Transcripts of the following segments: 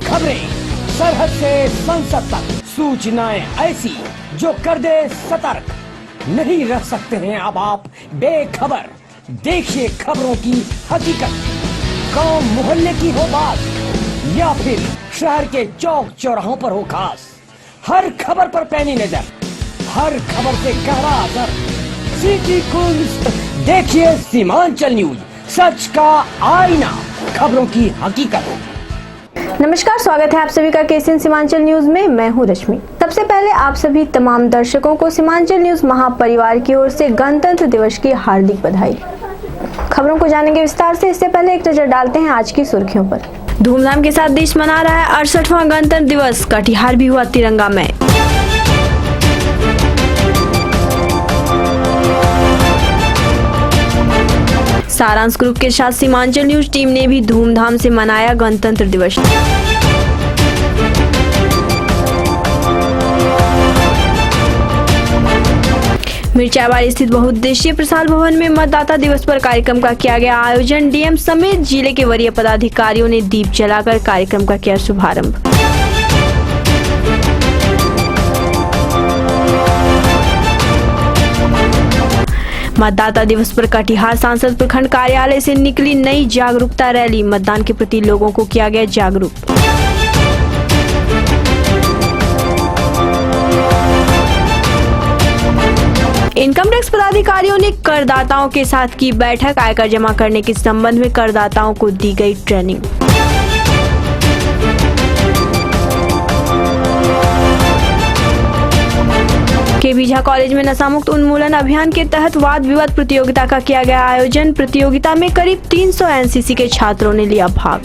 खबरें सरहद से संसद तक, सूचनाएं ऐसी जो कर दे सतर्क। नहीं रह सकते हैं अब आप बेखबर। देखिए खबरों की हकीकत। गांव मोहल्ले की हो बात या फिर शहर के चौक चौराहों पर हो खास, हर खबर पर पैनी नजर, हर खबर से गहरा असर। सिटी कुल्स देखिए सीमांचल न्यूज, सच का आईना, खबरों की हकीकत। नमस्कार, स्वागत है आप सभी का केसीएन सीमांचल न्यूज में। मैं हूं रश्मि। सबसे पहले आप सभी तमाम दर्शकों को सीमांचल न्यूज महापरिवार की ओर से गणतंत्र दिवस की हार्दिक बधाई। खबरों को जानेंगे विस्तार से। इससे पहले एक नजर डालते हैं आज की सुर्खियों पर। धूमधाम के साथ देश मना रहा है 68वां गणतंत्र दिवस। कटिहार भी हुआ तिरंगामय। सारांश ग्रुप के साथ सीमांचल न्यूज टीम ने भी धूमधाम से मनाया गणतंत्र दिवस। मिर्चावाड़ी स्थित बहुउद्देशीय प्रसार भवन में मतदाता दिवस पर कार्यक्रम का किया गया आयोजन। डीएम समेत जिले के वरीय पदाधिकारियों ने दीप जलाकर कार्यक्रम का किया शुभारंभ। मतदाता दिवस पर कटिहार सांसद प्रखंड कार्यालय से निकली नई जागरूकता रैली। मतदान के प्रति लोगों को किया गया जागरूक। इनकम टैक्स पदाधिकारियों ने करदाताओं के साथ की बैठक। आयकर जमा करने के संबंध में करदाताओं को दी गई ट्रेनिंग। केबीझा कॉलेज में नशा मुक्त उन्मूलन अभियान के तहत वाद विवाद प्रतियोगिता का किया गया आयोजन। प्रतियोगिता में करीब 300 एनसीसी के छात्रों ने लिया भाग।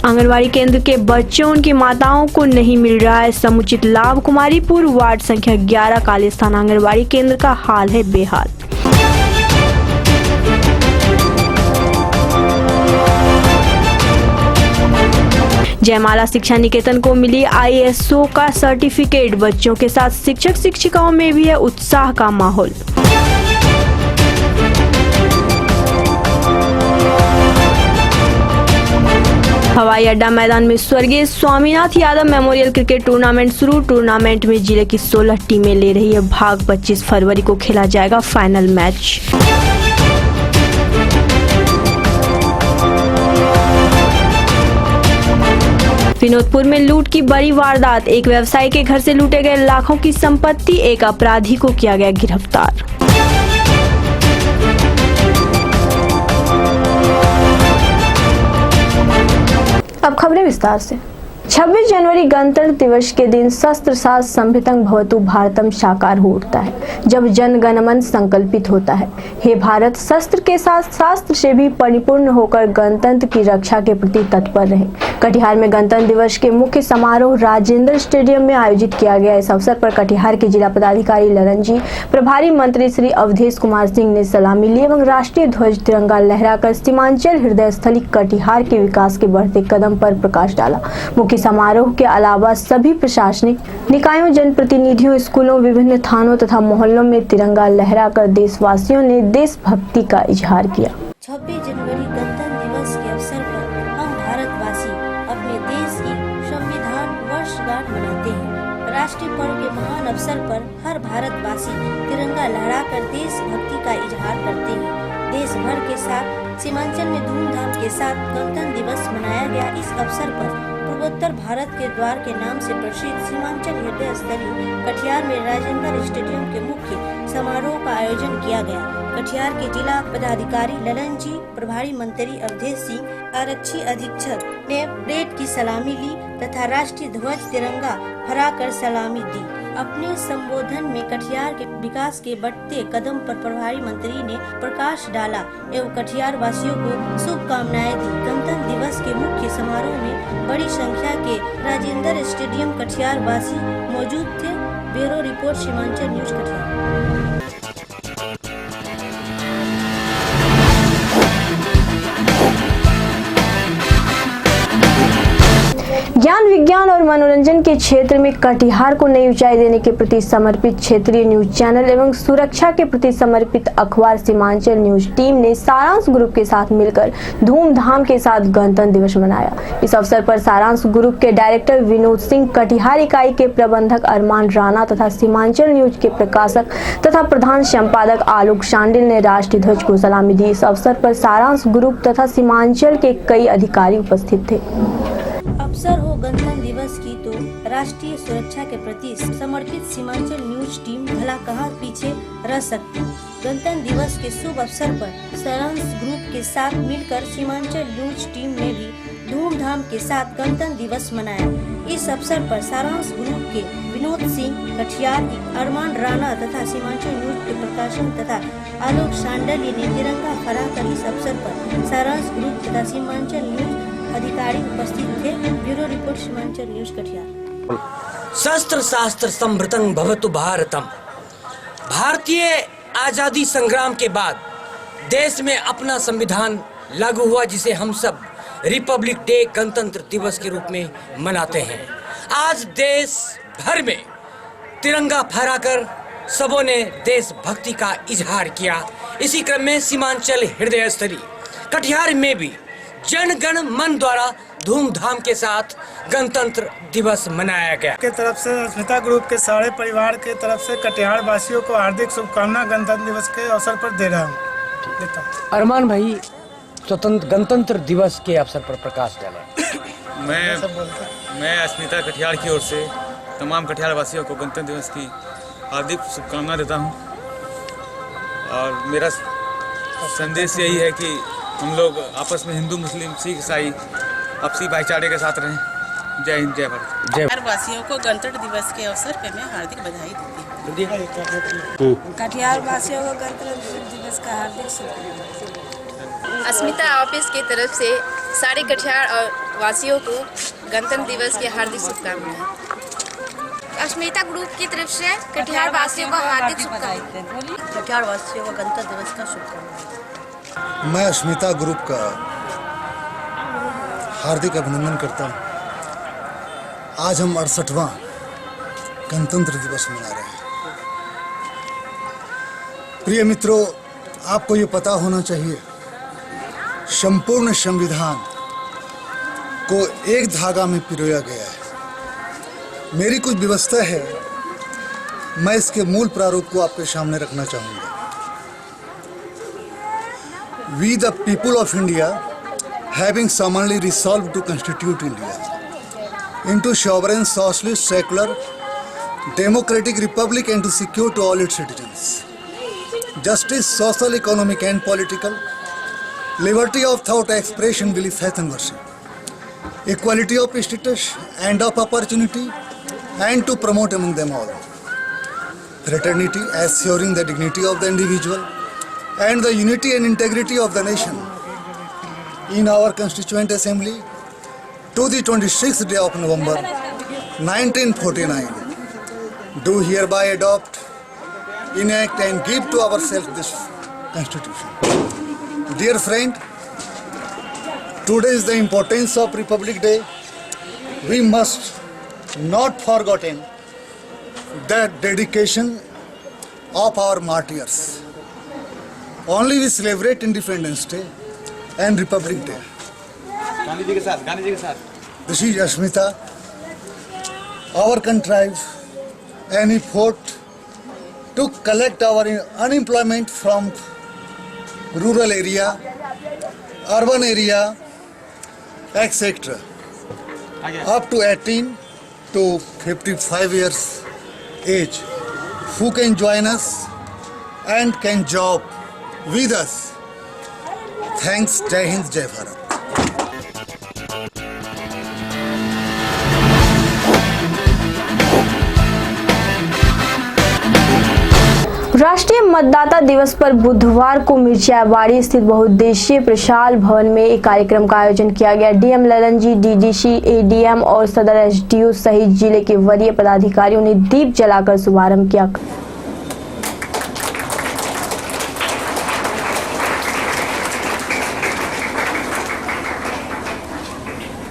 आंगनवाड़ी केंद्र के बच्चों उनकी माताओं को नहीं मिल रहा है समुचित लाभ। कुमारीपुर वार्ड संख्या 11 कालीस्थान आंगनवाड़ी केंद्र का हाल है बेहाल। जयमाला शिक्षा निकेतन को मिली ISO का सर्टिफिकेट। बच्चों के साथ शिक्षक शिक्षिकाओं में भी है उत्साह का माहौल। हवाई अड्डा मैदान में स्वर्गीय Swaminath Yadav memorial cricket tournament शुरू। टूर्नामेंट में जिले की 16 टीमें ले रही है भाग। 25 फरवरी को खेला जाएगा फाइनल मैच। विनोदपुर में लूट की बड़ी वारदात। एक व्यवसायी के घर से लूटे गए लाखों की संपत्ति। एक अपराधी को किया गया गिरफ्तार। अब खबरें विस्तार से। 26 जनवरी गणतंत्र दिवस के दिन शस्त्र साथ संभितं भवतु भारतम साकार हो उठता है, जब जन गण मन संकल्पित होता है, हे भारत शस्त्र के साथ शास्त्र से भी परिपूर्ण होकर गणतंत्र की रक्षा के प्रति तत्पर रहे। कटिहार में गणतंत्र दिवस के मुख्य समारोह राजेंद्र स्टेडियम में आयोजित किया गया। इस अवसर पर कटिहार के जिला पदाधिकारी ललन जी, प्रभारी मंत्री श्री अवधेश कुमार सिंह ने सलामी ली एवं राष्ट्रीय ध्वज तिरंगा लहराकर सीमांचल हृदय स्थली कटिहार के विकास के बढ़ते कदम पर प्रकाश डाला। मुख्य समारोह के अलावा सभी प्रशासनिक निकायों, जनप्रतिनिधियों, स्कूलों, विभिन्न थानों तथा मोहल्लों में तिरंगा लहराकर देशवासियों ने देशभक्ति का इजहार किया। 26 जनवरी गणतंत्र दिवस के अवसर पर हम भारतवासी अपने देश की संविधान वर्षगांठ मनाते हैं। राष्ट्रीय पर्व के महान अवसर पर हर भारतवासी तिरंगा लहराकर देशभक्ति का इजहार करते हैं। देश भर के साथ सीमांचल में धूमधाम के साथ गणतंत्र दिवस मनाया गया। इस अवसर पर पूर्वोत्तर भारत के द्वार के नाम से प्रसिद्ध सीमांचल हृदय स्थली कटिहार में राजेंद्र स्टेडियम के मुख्य समारोह का आयोजन किया गया। कटिहार के जिला पदाधिकारी ललन जी, प्रभारी मंत्री अवधेश सिंह, आरक्षी अधीक्षक ने परेड की सलामी ली तथा राष्ट्रीय ध्वज तिरंगा फहराकर सलामी दी। अपने संबोधन में कटिहार के विकास के बढ़ते कदम पर प्रभारी मंत्री ने प्रकाश डाला एवं कटिहार वासियों को शुभकामनाएं दी। गणतंत्र दिवस के मुख्य समारोह में बड़ी संख्या के राजेंद्र स्टेडियम कटिहार वासी मौजूद थे। Bureau report Seemanchal news Katihar. ज्ञान विज्ञान और मनोरंजन के क्षेत्र में कटिहार को नई ऊंचाई देने के प्रति समर्पित क्षेत्रीय न्यूज चैनल एवं सुरक्षा के प्रति समर्पित अखबार सीमांचल न्यूज टीम ने सारांश ग्रुप के साथ मिलकर धूमधाम के साथ गणतंत्र दिवस मनाया। इस अवसर पर सारांश ग्रुप के डायरेक्टर विनोद सिंह, कटिहार इकाई के प्रबंधक अरमान राणा तथा सीमांचल न्यूज के प्रकाशक तथा प्रधान संपादक आलोक शांडिल ने राष्ट्रीय ध्वज को सलामी दी। इस अवसर पर सारांश ग्रुप तथा सीमांचल के कई अधिकारी उपस्थित थे। अवसर हो गणतंत्र दिवस की तो राष्ट्रीय सुरक्षा के प्रति समर्पित सीमांचल न्यूज टीम भला कहाँ पीछे रह सकती। गणतंत्र दिवस के शुभ अवसर पर सारांश ग्रुप के साथ मिलकर सीमांचल न्यूज टीम ने भी धूमधाम के साथ गणतंत्र दिवस मनाया। इस अवसर पर सारांश ग्रुप के विनोद सिंह, कटिहार अरमान राणा तथा सीमांचल न्यूज के प्रकाशन तथा आलोक शांडिल ने तिरंगा फहराकर इस अवसर पर सारांश ग्रुप तथा सीमांचल न्यूज अधिकारी उपस्थित थे। Bureau report Seemanchal news Katihar. शस्त्र शास्त्र समृतं भवतु भारतम। भारतीय आजादी संग्राम के बाद देश में अपना संविधान लागू हुआ, जिसे हम सब रिपब्लिक डे गणतंत्र दिवस के रूप में मनाते हैं। आज देश भर में तिरंगा फहराकर सबों ने देशभक्ति का इजहार किया। इसी क्रम में सीमांचल हृदय स्थली कटिहार में भी जन गण मन द्वारा धूमधाम के साथ गणतंत्र दिवस मनाया गया। के तरफ से अस्मिता ग्रुप के सारे परिवार के तरफ से कटिहार वासियों को हार्दिक शुभकामना गणतंत्र दिवस के अवसर पर दे रहा हूँ। अरमान भाई, स्वतंत्र गणतंत्र दिवस के अवसर पर प्रकाश डाला। मैं अस्मिता कटिहार की ओर से तमाम कटिहार वासियों को गणतंत्र दिवस की हार्दिक शुभकामना देता हूँ और मेरा संदेश यही है कि हम लोग आपस में हिंदू, मुस्लिम, सिख, ईसाई आपसी भाईचारे के साथ रहें। जय हिंद, जय भारत। कटिहार वासियों को गणतंत्र दिवस के अवसर पर मैं हार्दिक बधाई देती हूँ। कटिहार वासियों को गणतंत्र दिवस का हार्दिक शुभकामनाएं। अस्मिता ऑफिस की तरफ से सारे कटिहार और वासियों को गणतंत्र दिवस की हार्दिक शुभकामनाएं। अस्मिता ग्रुप की तरफ से कटिहार वासियों को हार्दिक शुभकामनाएं। कटिहार वासियों को गणतंत्र दिवस का शुभकामनाएं। मैं अस्मिता ग्रुप का हार्दिक अभिनंदन करता हूँ। आज हम 68वां गणतंत्र दिवस मना रहे हैं। प्रिय मित्रों, आपको ये पता होना चाहिए, संपूर्ण संविधान को एक धागा में पिरोया गया है। मेरी कुछ व्यवस्था है, मैं इसके मूल प्रारूप को आपके सामने रखना चाहूँगा। We the people of India, having summarily resolved to constitute India into sovereign, socialist, secular, democratic republic and to secure to all its citizens justice, social, economic and political, liberty of thought, expression, belief, faith and worship, equality of status and of opportunity, and to promote among them all fraternity, assuring the dignity of the individual and the unity and integrity of the nation. In our Constituent Assembly, to the 26th day of November 1949, do hereby adopt, enact and give to ourselves this Constitution. Dear friend, today is the importance of Republic Day. We must not forgotten the dedication of our martyrs. Only we celebrate Independence Day and Republic Day. Gandhi ji के साथ। This is Asmita. Our contrive an effort to collect our unemployment from rural area, urban area, etc. up to 18 to 55 years age, who can join us and can job with us. Thanks. Jai Hind, Jai Bharat. राष्ट्रीय मतदाता दिवस पर बुधवार को मिर्चाबाड़ी स्थित बहुउद्देशीय प्रशाल भवन में एक कार्यक्रम का आयोजन किया गया। डीएम ललन जी, डीडीसी, एडीएम और सदर एसडीओ सहित जिले के वरीय पदाधिकारियों ने दीप जलाकर शुभारंभ किया।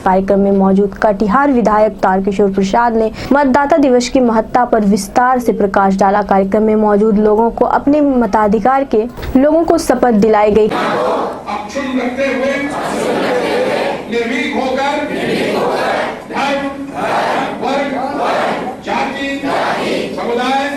कार्यक्रम में मौजूद कटिहार विधायक तारकिशोर प्रसाद ने मतदाता दिवस की महत्ता पर विस्तार से प्रकाश डाला। कार्यक्रम में मौजूद लोगों को अपने मताधिकार के लोगों को शपथ दिलाई गई। अक्षुण्ण रखते हुए निर्भीक होकर धर्म, वर्ग, जाति, समुदाय,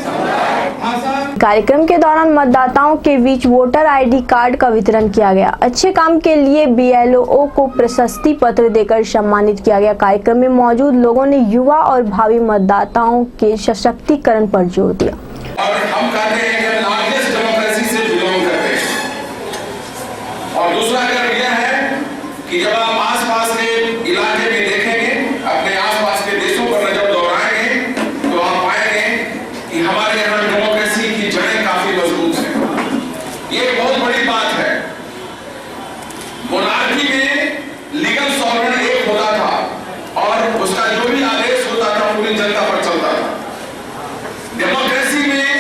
भाषा। कार्यक्रम के दौरान मतदाताओं के बीच वोटर आईडी कार्ड का वितरण किया गया। अच्छे काम के लिए बीएलओ को प्रशस्ति पत्र देकर सम्मानित किया गया। कार्यक्रम में मौजूद लोगों ने युवा और भावी मतदाताओं के सशक्तिकरण पर जोर दिया। और हम कहते हैं कि हम लार्जेस्ट डेमोक्रेसी से बिलोंग करते हैं। और दूसरा कर्म यह है कि जब आप आसपास के इलाके में देखेंगे, अपने आसपास के देशों पर नजर दौड़ाएंगे, तो आप पाएंगे कि हमारे यहाँ डेमोक्रेसी की जड़ें काफी मजबूत हैं। ये बहुत बड़ी बात है। मोनार्की में लीगल सॉवरेन एक होता था और उसका जो भी आदेश होता था पूरी जनता पर चलता था। डेमोक्रेसी में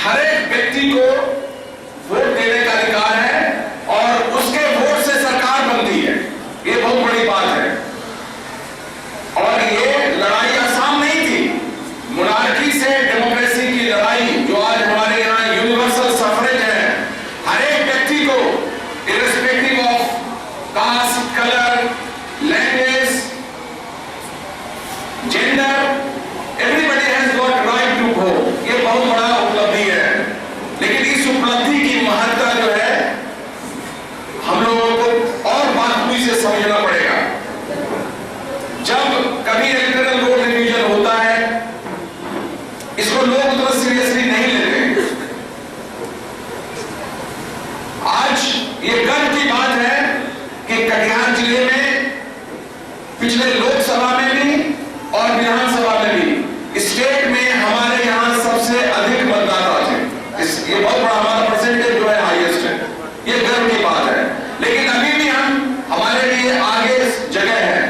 हर एक व्यक्ति को वोट देने का अधिकार है और उसके वोट से सरकार बनती है। ये बहुत बड़ी बात है और ये लड़ाई आसान नहीं थी। मोनार्की से डेमोक्रेसी की लड़ाई जो आज हमारे यहाँ यूनिवर्सल सफरेज है, हर एक व्यक्ति को irrespective of caste, colour, language, gender, everybody has got right to vote. ये बहुत बड़ा उपलब्धि है, लेकिन इस उपलब्धि की महत्ता जो है हम लोगों को और बाखूबी से समझना पड़ेगा। जब कभी इलेक्टोरल रोल डिवीजन होता है, इसको लोग उतना सीरियसली नहीं लेते। आज ये गर्व की बात है कि कटिहार जिले में पिछले लोकसभा में भी और विधानसभा में भी स्टेट में हमारे यहाँ सबसे अधिक मतदाता थे। ये बहुत बड़ा हमारा परसेंटेज जो है हाईएस्ट है। ये गर्व की बात है, लेकिन अभी भी हम हमारे लिए आगे जगह है।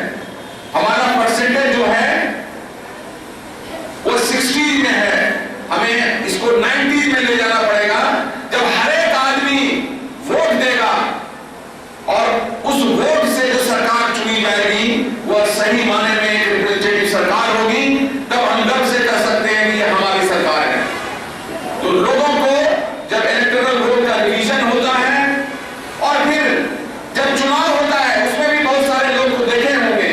हमारा परसेंटेज जो है वो 60 में है। हमें इसको 90 में ले जाना पड़ेगा। जब हर एक आदमी वोट देगा और उस वोट से जो सरकार चुनी जाएगी वह सही माने में एक रिप्रेजेंटेटिव सरकार होगी, तब हम गर्व से कह सकते हैं कि यह हमारी सरकार है। तो लोगों को जब इलेक्टोरल रोल का डिवीजन होता है और फिर जब चुनाव होता है, उसमें भी बहुत सारे लोग को देखे होंगे,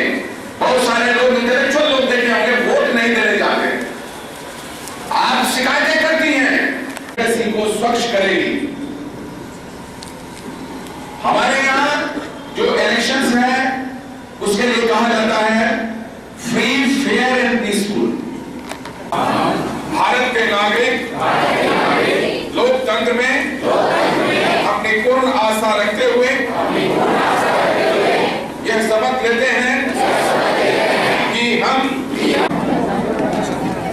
बहुत सारे लोग इंटेलेक्चुअल लोग देखे होंगे, वोट नहीं देने जाते। आप शिकायतें करती हैं, किसी को स्वच्छ करेगी। हमारे यहाँ जो इलेक्शंस है उसके लिए कहा जाता है free, fair and peaceful. Bharat के नागरिक लोकतंत्र में अपनी पूर्ण आस्था रखते हुए यह शपथ लेते हैं कि हम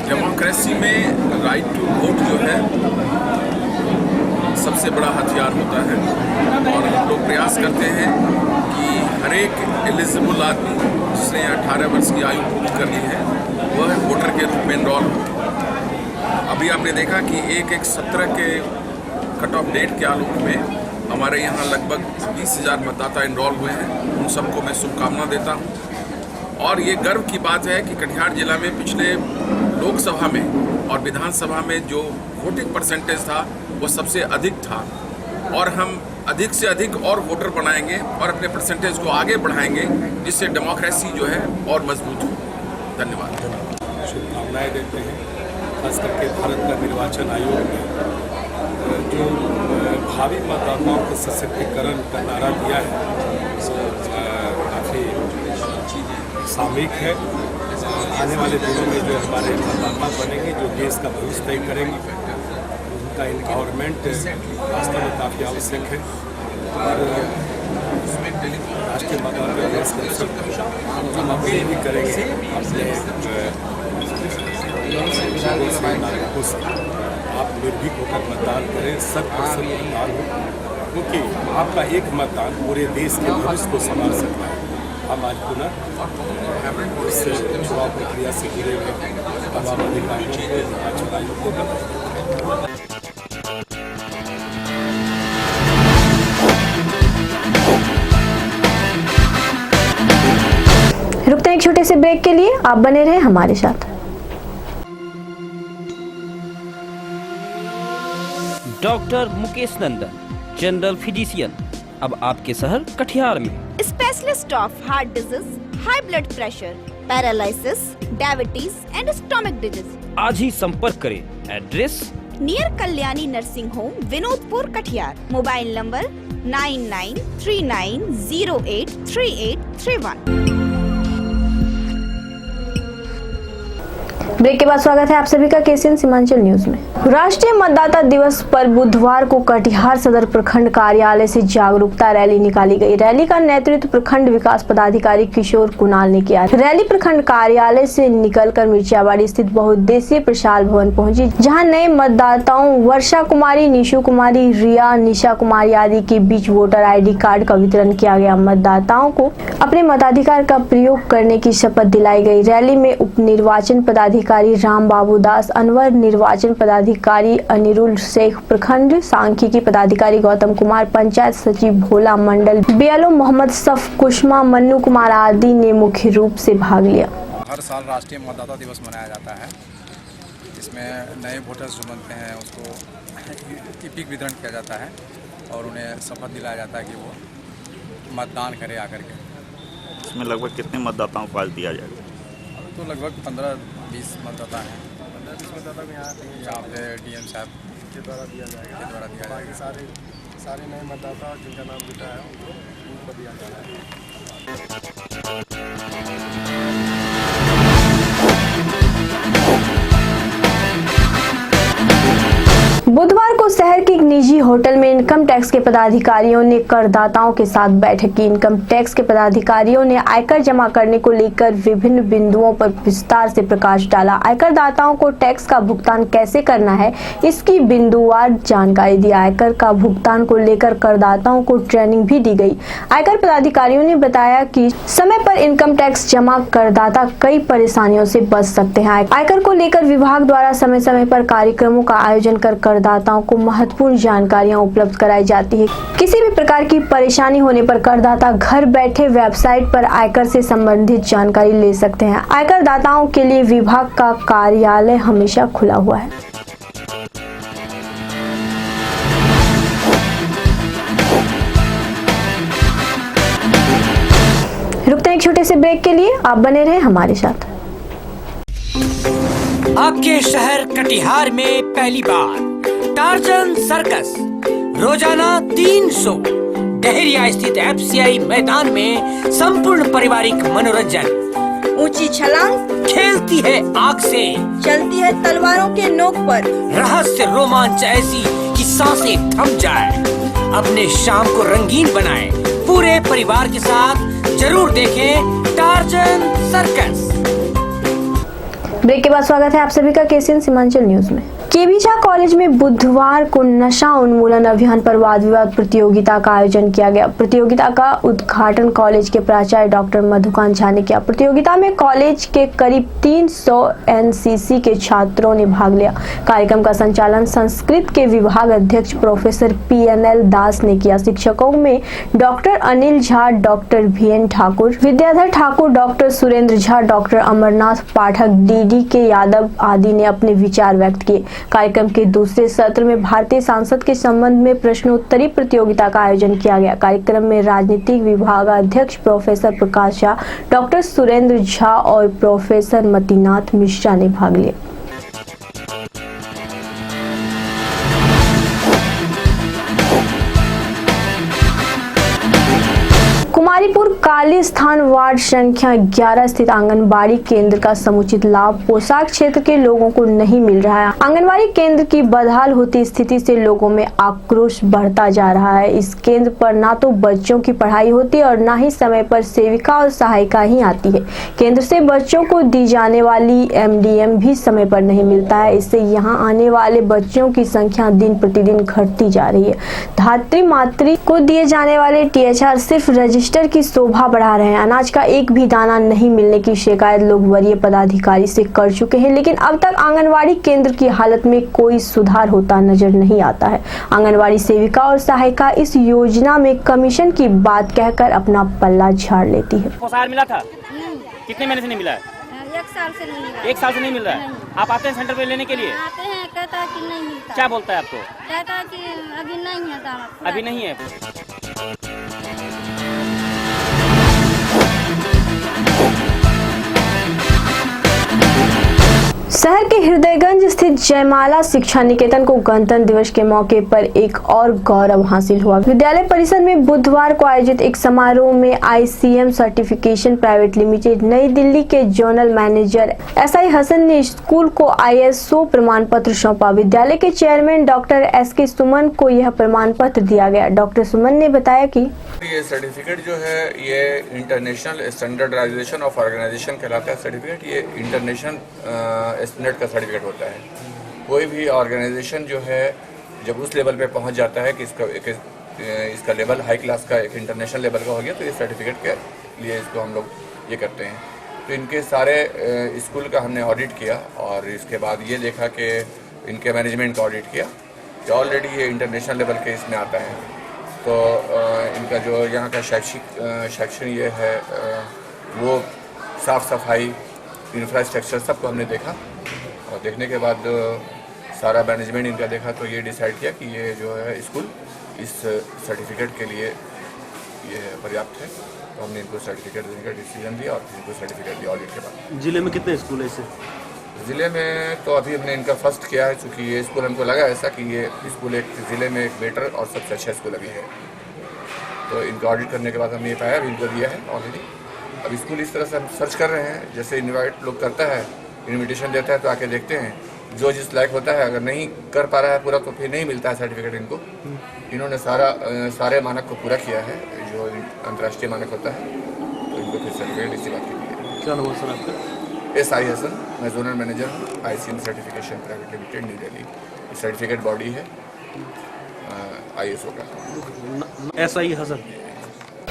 डेमोक्रेसी में राइट टू वोट जो है सबसे बड़ा हथियार होता है और हम लोग प्रयास करते हैं कि हर एक एलिजिबल आदमी जिसने 18 वर्ष की आयु पूरी कर ली है वह वोटर के रूप में इनरोल हो। अभी आपने देखा कि 1/17 के कट ऑफ डेट के आलोक में हमारे यहाँ लगभग 20,000 मतदाता इनरोल हुए हैं। उन सबको मैं शुभकामना देता हूँ और ये गर्व की बात है कि कटिहार जिला में पिछले लोकसभा में और विधानसभा में जो वोटिंग परसेंटेज था वो सबसे अधिक था और हम अधिक से अधिक और वोटर बनाएंगे और अपने परसेंटेज को आगे बढ़ाएंगे, जिससे डेमोक्रेसी जो है और मजबूत हो। धन्यवाद। शुभकामनाएं देते हैं। खास करके भारत का निर्वाचन आयोग ने जो भावी मतदाताओं के सशक्तिकरण का नारा दिया है काफ़ी सामयिक है। आने वाले दिनों में जो हमारे मतदाता बनेंगे, जो देश का भविष्य तय करेंगे, उनका एम्पावरमेंट वास्तव में काफ़ी आवश्यक है। और राष्ट्रीय मतदाता दिवस के अवसर पर हम अपील भी करेंगे अपने नागरिकों से आप निर्भीक होकर मतदान करें, 100% मतदान हो, क्योंकि आपका एक मतदान पूरे देश के भविष्य को संभाल सकता है। हम आज पुनः इस चुनाव प्रक्रिया से जुड़े हुए तमाम अधिकारियों को, निर्वाचन आयोग को बधाई। रुकते हैं एक छोटे से ब्रेक के लिए, आप बने रहे हमारे साथ। Doctor Mukesh Nandan, general physician, अब आपके शहर कटिहार में। Specialist of heart disease, high blood pressure, paralysis, diabetes and stomach disease. आज ही संपर्क करें। Address near Kalyani nursing home, Vinodpur, Katihar. Mobile number 9939083831। Break के बाद स्वागत है आप सभी का केसीएन सीमांचल न्यूज में। राष्ट्रीय मतदाता दिवस पर बुधवार को कटिहार सदर प्रखंड कार्यालय से जागरूकता रैली निकाली गई। रैली का नेतृत्व प्रखंड विकास पदाधिकारी किशोर कुणाल ने किया। रैली प्रखंड कार्यालय से निकलकर मिर्चाबाड़ी स्थित बहुउद्देशीय प्रसार भवन पहुंची, जहां नए मतदाताओं वर्षा कुमारी, निशु कुमारी, रिया, निशा कुमारी आदि के बीच वोटर ID कार्ड का वितरण किया गया। मतदाताओं को अपने मताधिकार का प्रयोग करने की शपथ दिलाई गई। रैली में उप निर्वाचन पदाधिकारी राम बाबू दास, अनवर निर्वाचन पदाधिकारी अनिरुल शेख, प्रखंड सांख्यिकी पदाधिकारी गौतम कुमार, पंचायत सचिव भोला मंडल, BLO मोहम्मद सफ, कुशमा, मन्नू कुमार आदि ने मुख्य रूप से भाग लिया। हर साल राष्ट्रीय मतदाता दिवस मनाया जाता है, जिसमें नए वोटर्स जो बनते हैं उसको ईपिक वितरण किया जाता है और उन्हें शपथ दिलाया जाता है कि वो मतदान करें आकर के। इसमें लगभग कितने मतदाताओं को आज दिया जाएगा? तो लगभग 15-20 मतदाता हैं। 15-20 मतदाता को यहाँ पे DM साहब के द्वारा दिया जाएगा। सारे नए मतदाता जिनका नाम जुटा है उनको दिया जा रहा है। बुधवार को शहर के एक निजी होटल में इनकम टैक्स के पदाधिकारियों ने करदाताओं के साथ बैठक की। इनकम टैक्स के पदाधिकारियों ने आयकर जमा करने को लेकर विभिन्न बिंदुओं पर विस्तार से प्रकाश डाला। आयकर दाताओं को टैक्स का भुगतान कैसे करना है, इसकी बिंदुवार जानकारी दी। आयकर का भुगतान को लेकर करदाताओं को ट्रेनिंग भी दी गई। आयकर पदाधिकारियों ने बताया कि समय पर इनकम टैक्स जमा करदाता कई परेशानियों से बच सकते हैं। आयकर को लेकर विभाग द्वारा समय समय पर कार्यक्रमों का आयोजन कर करदाताओं को महत्वपूर्ण जानकारियां उपलब्ध कराई जाती है। किसी भी प्रकार की परेशानी होने पर करदाता घर बैठे वेबसाइट पर आयकर से संबंधित जानकारी ले सकते हैं। आयकर दाताओं के लिए विभाग का कार्यालय हमेशा खुला हुआ है। रुकते हैं एक छोटे से ब्रेक के लिए, आप बने रहे हमारे साथ। आपके शहर कटिहार में पहली बार टार्जन सर्कस रोजाना 300 डहेरिया स्थित FCI मैदान में संपूर्ण पारिवारिक मनोरंजन। ऊंची छलांग, खेलती है आग से, चलती है तलवारों के नोक पर, रहस्य रोमांच ऐसी कि सांसें थम जाए। अपने शाम को रंगीन बनाएं, पूरे परिवार के साथ जरूर देखें टार्जन सर्कस। ब्रेक के बाद स्वागत है आप सभी का केसीएन सीमांचल न्यूज में। केबीझा कॉलेज में बुधवार को नशा उन्मूलन अभियान पर वाद विवाद प्रतियोगिता का आयोजन किया गया। प्रतियोगिता का उद्घाटन कॉलेज के प्राचार्य डॉक्टर मधुकांत झा ने किया। प्रतियोगिता में कॉलेज के करीब 300 NCC के छात्रों ने भाग लिया। कार्यक्रम का संचालन संस्कृत के विभाग अध्यक्ष प्रोफेसर PNL दास ने किया। शिक्षकों में doctor Anil Jha, doctor VN Thakur, Vidyadhar Thakur, doctor Surendra Jha, doctor Amarnath Pathak, DD के यादव आदि ने अपने विचार व्यक्त किए। कार्यक्रम के दूसरे सत्र में भारतीय सांसद के संबंध में प्रश्नोत्तरी प्रतियोगिता का आयोजन किया गया। कार्यक्रम में राजनीतिक विभाग अध्यक्ष प्रोफेसर प्रकाश झा, डॉक्टर सुरेंद्र झा और प्रोफेसर मतिनाथ मिश्रा ने भाग लिया। कुमारीपुर काली खाली स्थान वार्ड संख्या 11 स्थित आंगनबाड़ी केंद्र का समुचित लाभ पोशाक क्षेत्र के लोगों को नहीं मिल रहा है। आंगनबाड़ी केंद्र की बदहाल होती स्थिति से लोगों में आक्रोश बढ़ता जा रहा है। इस केंद्र पर ना तो बच्चों की पढ़ाई होती है और ना ही समय पर सेविका और सहायिका ही आती है। केंद्र से बच्चों को दी जाने वाली MDM भी समय पर नहीं मिलता है। इससे यहाँ आने वाले बच्चों की संख्या दिन प्रतिदिन घटती जा रही है। धात्री मातृ को दिए जाने वाले THR सिर्फ रजिस्टर की शोभा बढ़ा रहे हैं। अनाज का एक भी दाना नहीं मिलने की शिकायत लोग वरीय पदाधिकारी से कर चुके हैं, लेकिन अब तक आंगनवाड़ी केंद्र की हालत में कोई सुधार होता नजर नहीं आता है। आंगनवाड़ी सेविका और सहायिका इस योजना में कमीशन की बात कहकर अपना पल्ला झाड़ लेती है। पोसार मिला था? कितने महीने से नहीं मिला है? 1 साल से नहीं मिला। 1 साल से नहीं मिल रहा है। आप आते हैं सेंटर पे लेने के लिए? आते हैं, कहता है कि नहीं मिलता। क्या बोलता है आपको? कहता है कि अभी नहीं है दाना। अभी नहीं है। शहर के हृदयगंज स्थित जयमाला शिक्षा निकेतन को गणतंत्र दिवस के मौके पर एक और गौरव हासिल हुआ। विद्यालय परिसर में बुधवार को आयोजित एक समारोह में ICM सर्टिफिकेशन प्राइवेट लिमिटेड नई दिल्ली के जोनल मैनेजर SI हसन ने स्कूल को ISO प्रमाण पत्र सौंपा। विद्यालय के चेयरमैन डॉक्टर SK सुमन को यह प्रमाण पत्र दिया गया। डॉक्टर सुमन ने बताया कि ये सर्टिफिकेट जो है ये इंटरनेशनल स्टैंडर्डाइजेशन ऑफ ऑर्गेनाइजेशन कहलाता है। सर्टिफिकेट ये इंटरनेशनल स्टैंडर्ड का सर्टिफिकेट होता है। कोई भी ऑर्गेनाइजेशन जो है जब उस लेवल पे पहुंच जाता है कि इसका लेवल हाई क्लास का एक इंटरनेशनल लेवल का हो गया, तो ये सर्टिफिकेट के लिए इसको हम लोग ये करते हैं। तो इनके सारे स्कूल का हमने ऑडिट किया और इसके बाद ये देखा कि इनके मैनेजमेंट का ऑडिट किया कि ऑलरेडी ये इंटरनेशनल लेवल के इसमें आता है। तो इनका जो यहाँ का शैक्षण ये है वो साफ़ सफाई इंफ्रास्ट्रक्चर सबको हमने देखा और देखने के बाद सारा मैनेजमेंट इनका देखा तो ये डिसाइड किया कि ये जो है स्कूल इस सर्टिफिकेट के लिए ये पर्याप्त है। तो हमने इनको सर्टिफिकेट देने का डिसीजन दिया और इनको सर्टिफिकेट दिया ऑडिट के बाद। जिले में कितने स्कूल है इसे? ज़िले में तो अभी हमने इनका फर्स्ट किया है, चूँकि ये स्कूल हमको लगा ऐसा कि ये स्कूल एक ज़िले में एक बेटर और सबसे अच्छा स्कूल अभी है। तो इनका ऑडिट करने के बाद हमने ये पाया, अभी इनको दिया है ऑलरेडी। अब स्कूल इस तरह से हम सर्च कर रहे हैं, जैसे इनवाइट लोग करता है, इनविटेशन देता है तो आके देखते हैं, जो जिस लायक होता है। अगर नहीं कर पा रहा है पूरा तो फिर नहीं मिलता है सर्टिफिकेट इनको। इन्होंने सारे मानक को पूरा किया है जो अंतर्राष्ट्रीय मानक होता है, तो इनको फिर सर्टिफिकेट इसी बात की है। क्या नाम है सर आपका? SI हसन, मैं जोनल मैनेजर हूँ ICM certification private limited new Delhi. Certificate body है ISO का। SI हसन।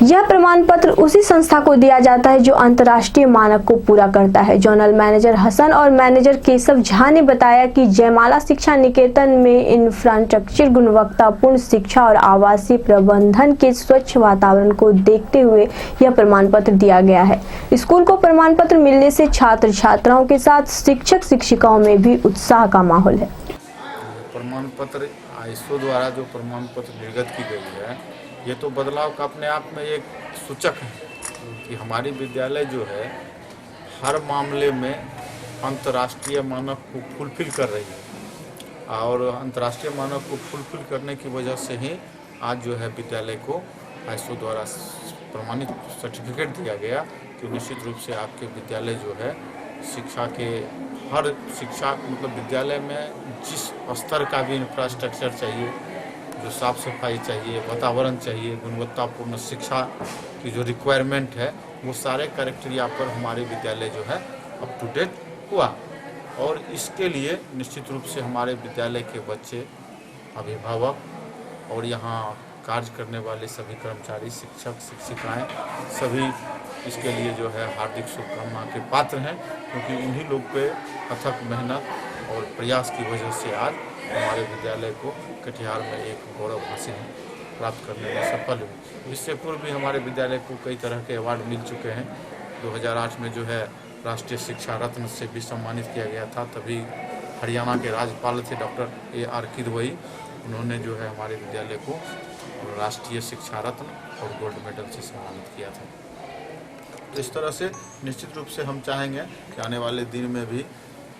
यह प्रमाण पत्र उसी संस्था को दिया जाता है जो अंतर्राष्ट्रीय मानक को पूरा करता है। जोनल मैनेजर हसन और मैनेजर केशव झा ने बताया कि जयमाला शिक्षा निकेतन में इंफ्रास्ट्रक्चर, गुणवत्तापूर्ण शिक्षा और आवासीय प्रबंधन के स्वच्छ वातावरण को देखते हुए यह प्रमाण पत्र दिया गया है। स्कूल को प्रमाण पत्र मिलने से छात्र छात्राओं के साथ शिक्षक शिक्षिकाओं में भी उत्साह का माहौल है। प्रमाण पत्र ISO द्वारा जो प्रमाण पत्र निर्गत की गई है, ये तो बदलाव का अपने आप में एक सूचक है कि हमारी विद्यालय जो है हर मामले में अंतर्राष्ट्रीय मानक को फुलफिल कर रही है और अंतर्राष्ट्रीय मानक को फुलफिल करने की वजह से ही आज जो है विद्यालय को ISO द्वारा प्रमाणित सर्टिफिकेट दिया गया कि निश्चित रूप से आपके विद्यालय जो है शिक्षा के हर शिक्षा मतलब विद्यालय में जिस स्तर का भी इंफ्रास्ट्रक्चर चाहिए, जो साफ़ सफाई चाहिए, वातावरण चाहिए, गुणवत्तापूर्ण शिक्षा की जो रिक्वायरमेंट है, वो सारे क्राइटेरिया पर हमारे विद्यालय जो है अप टू डेट हुआ। और इसके लिए निश्चित रूप से हमारे विद्यालय के बच्चे, अभिभावक और यहाँ कार्य करने वाले सभी कर्मचारी, शिक्षक शिक्षिकाएं सभी इसके लिए जो है हार्दिक शुभकामना के पात्र हैं, क्योंकि उन्हीं लोग पे अथक मेहनत और प्रयास की वजह से आज हमारे विद्यालय को कटिहार में एक गौरव हासिल प्राप्त करने में सफल हुई। इससे पूर्व भी हमारे विद्यालय को कई तरह के अवार्ड मिल चुके हैं। 2008 में जो है राष्ट्रीय शिक्षा रत्न से भी सम्मानित किया गया था। तभी हरियाणा के राज्यपाल थे डॉक्टर AR किदवई, उन्होंने जो है हमारे विद्यालय को राष्ट्रीय शिक्षा रत्न और गोल्ड मेडल से सम्मानित किया था। तो इस तरह से निश्चित रूप से हम चाहेंगे कि आने वाले दिन में भी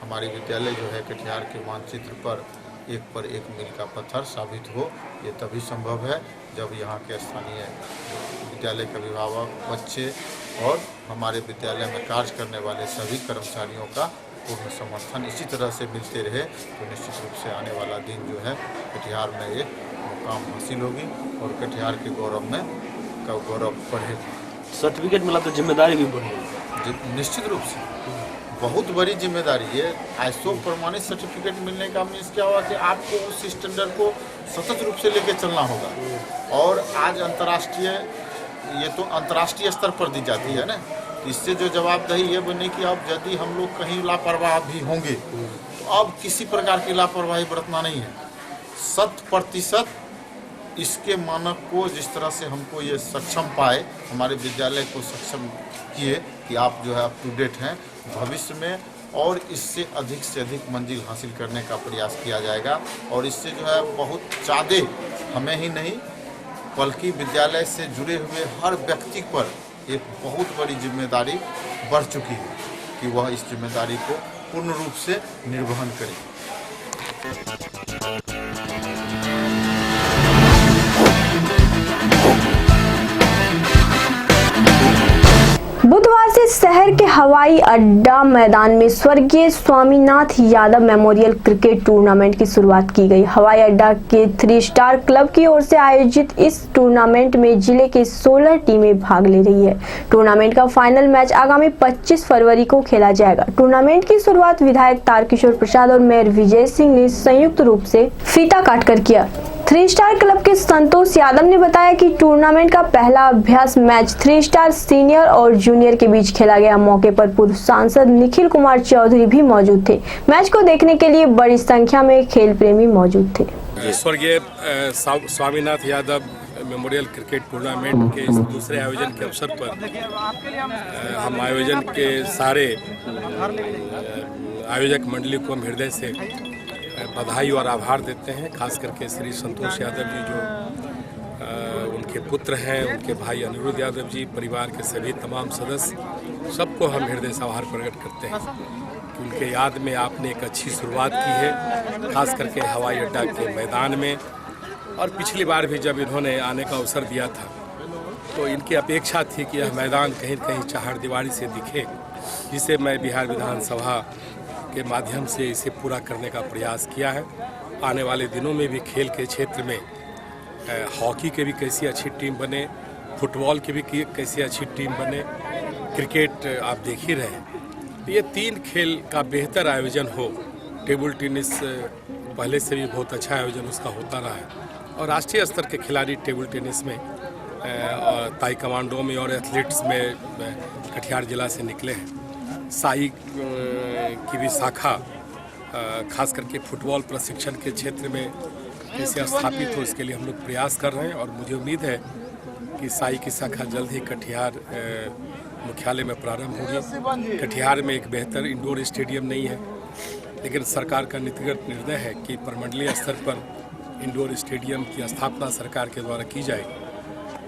हमारी विद्यालय जो है कटिहार के मानचित्र पर एक मील का पत्थर साबित हो। ये तभी संभव है जब यहाँ के स्थानीय विद्यालय के अभिभावक, बच्चे और हमारे विद्यालय में कार्य करने वाले सभी कर्मचारियों का पूर्ण समर्थन इसी तरह से मिलते रहे तो निश्चित रूप से आने वाला दिन जो है कटिहार में एक मुकाम हासिल होगी और कटिहार के गौरव में का गौरव बढ़ेगा। सर्टिफिकेट मिला तो जिम्मेदारी भी बढ़ेगी। निश्चित रूप से बहुत बड़ी जिम्मेदारी है। ISO प्रमाणित सर्टिफिकेट मिलने का मीन्स क्या हुआ कि आपको उस स्टैंडर्ड को सतत रूप से लेके चलना होगा और आज अंतर्राष्ट्रीय ये तो अंतर्राष्ट्रीय स्तर पर दी जाती है ना, इससे जो जवाबदेही ये बनी कि अब यदि हम लोग कहीं लापरवाह भी होंगे तो अब किसी प्रकार की लापरवाही बरतना नहीं है। 100% इसके मानक को जिस तरह से हमको ये सक्षम पाए, हमारे विद्यालय को सक्षम किए कि आप जो है अप टू डेट हैं, भविष्य में और इससे अधिक मंजिल हासिल करने का प्रयास किया जाएगा और इससे जो है बहुत ज़्यादा हमें ही नहीं बल्कि विद्यालय से जुड़े हुए हर व्यक्ति पर एक बहुत बड़ी जिम्मेदारी बढ़ चुकी है कि वह इस जिम्मेदारी को पूर्ण रूप से निर्वहन करे। बुधवार से शहर के हवाई अड्डा मैदान में स्वर्गीय Swaminath Yadav memorial cricket tournament की शुरुआत की गई। हवाई अड्डा के 3 स्टार क्लब की ओर से आयोजित इस टूर्नामेंट में जिले की 16 टीमें भाग ले रही है। टूर्नामेंट का फाइनल मैच आगामी 25 फरवरी को खेला जाएगा। टूर्नामेंट की शुरुआत विधायक तारकिशोर प्रसाद और मेयर विजय सिंह ने संयुक्त रूप से फीता काटकर किया। 3 स्टार क्लब के संतोष यादव ने बताया कि टूर्नामेंट का पहला अभ्यास मैच 3 स्टार सीनियर और जूनियर के बीच खेला गया। मौके पर पूर्व सांसद निखिल कुमार चौधरी भी मौजूद थे। मैच को देखने के लिए बड़ी संख्या में खेल प्रेमी मौजूद थे। स्वर्गीय Swaminath Yadav memorial cricket tournament के इस दूसरे आयोजन के अवसर पर हम आयोजन के सारे आयोजक मंडली को हम हृदय से बधाई और आभार देते हैं। खास करके श्री संतोष यादव जी जो उनके पुत्र हैं, उनके भाई अनिरुद्ध यादव जी, परिवार के सभी तमाम सदस्य, सबको हम हृदय से आभार प्रकट करते हैं कि उनके याद में आपने एक अच्छी शुरुआत की है, खास करके हवाई अड्डा के मैदान में। और पिछली बार भी जब इन्होंने आने का अवसर दिया था तो इनकी अपेक्षा थी कि यह मैदान कहीं कहीं चहारदीवारी से दिखे, जिसे मैं बिहार विधानसभा के माध्यम से इसे पूरा करने का प्रयास किया है। आने वाले दिनों में भी खेल के क्षेत्र में हॉकी के भी कैसी अच्छी टीम बने, फुटबॉल की भी कैसी अच्छी टीम बने, क्रिकेट आप देख ही रहे हैं। ये 3 खेल का बेहतर आयोजन हो। टेबल टेनिस पहले से भी बहुत अच्छा आयोजन उसका होता रहा है और राष्ट्रीय स्तर के खिलाड़ी टेबल टेनिस में, ताइक्वांडो में और एथलेटिक्स में कटिहार जिला से निकले हैं। साई की भी शाखा खास करके फुटबॉल प्रशिक्षण के क्षेत्र में कैसे स्थापित हो, इसके लिए हम लोग प्रयास कर रहे हैं और मुझे उम्मीद है कि साई की शाखा जल्द ही कटिहार मुख्यालय में प्रारंभ होगी। कटिहार में एक बेहतर इंडोर स्टेडियम नहीं है, लेकिन सरकार का नीतिगत निर्णय है कि प्रमंडलीय स्तर पर इंडोर स्टेडियम की स्थापना सरकार के द्वारा की जाएगी।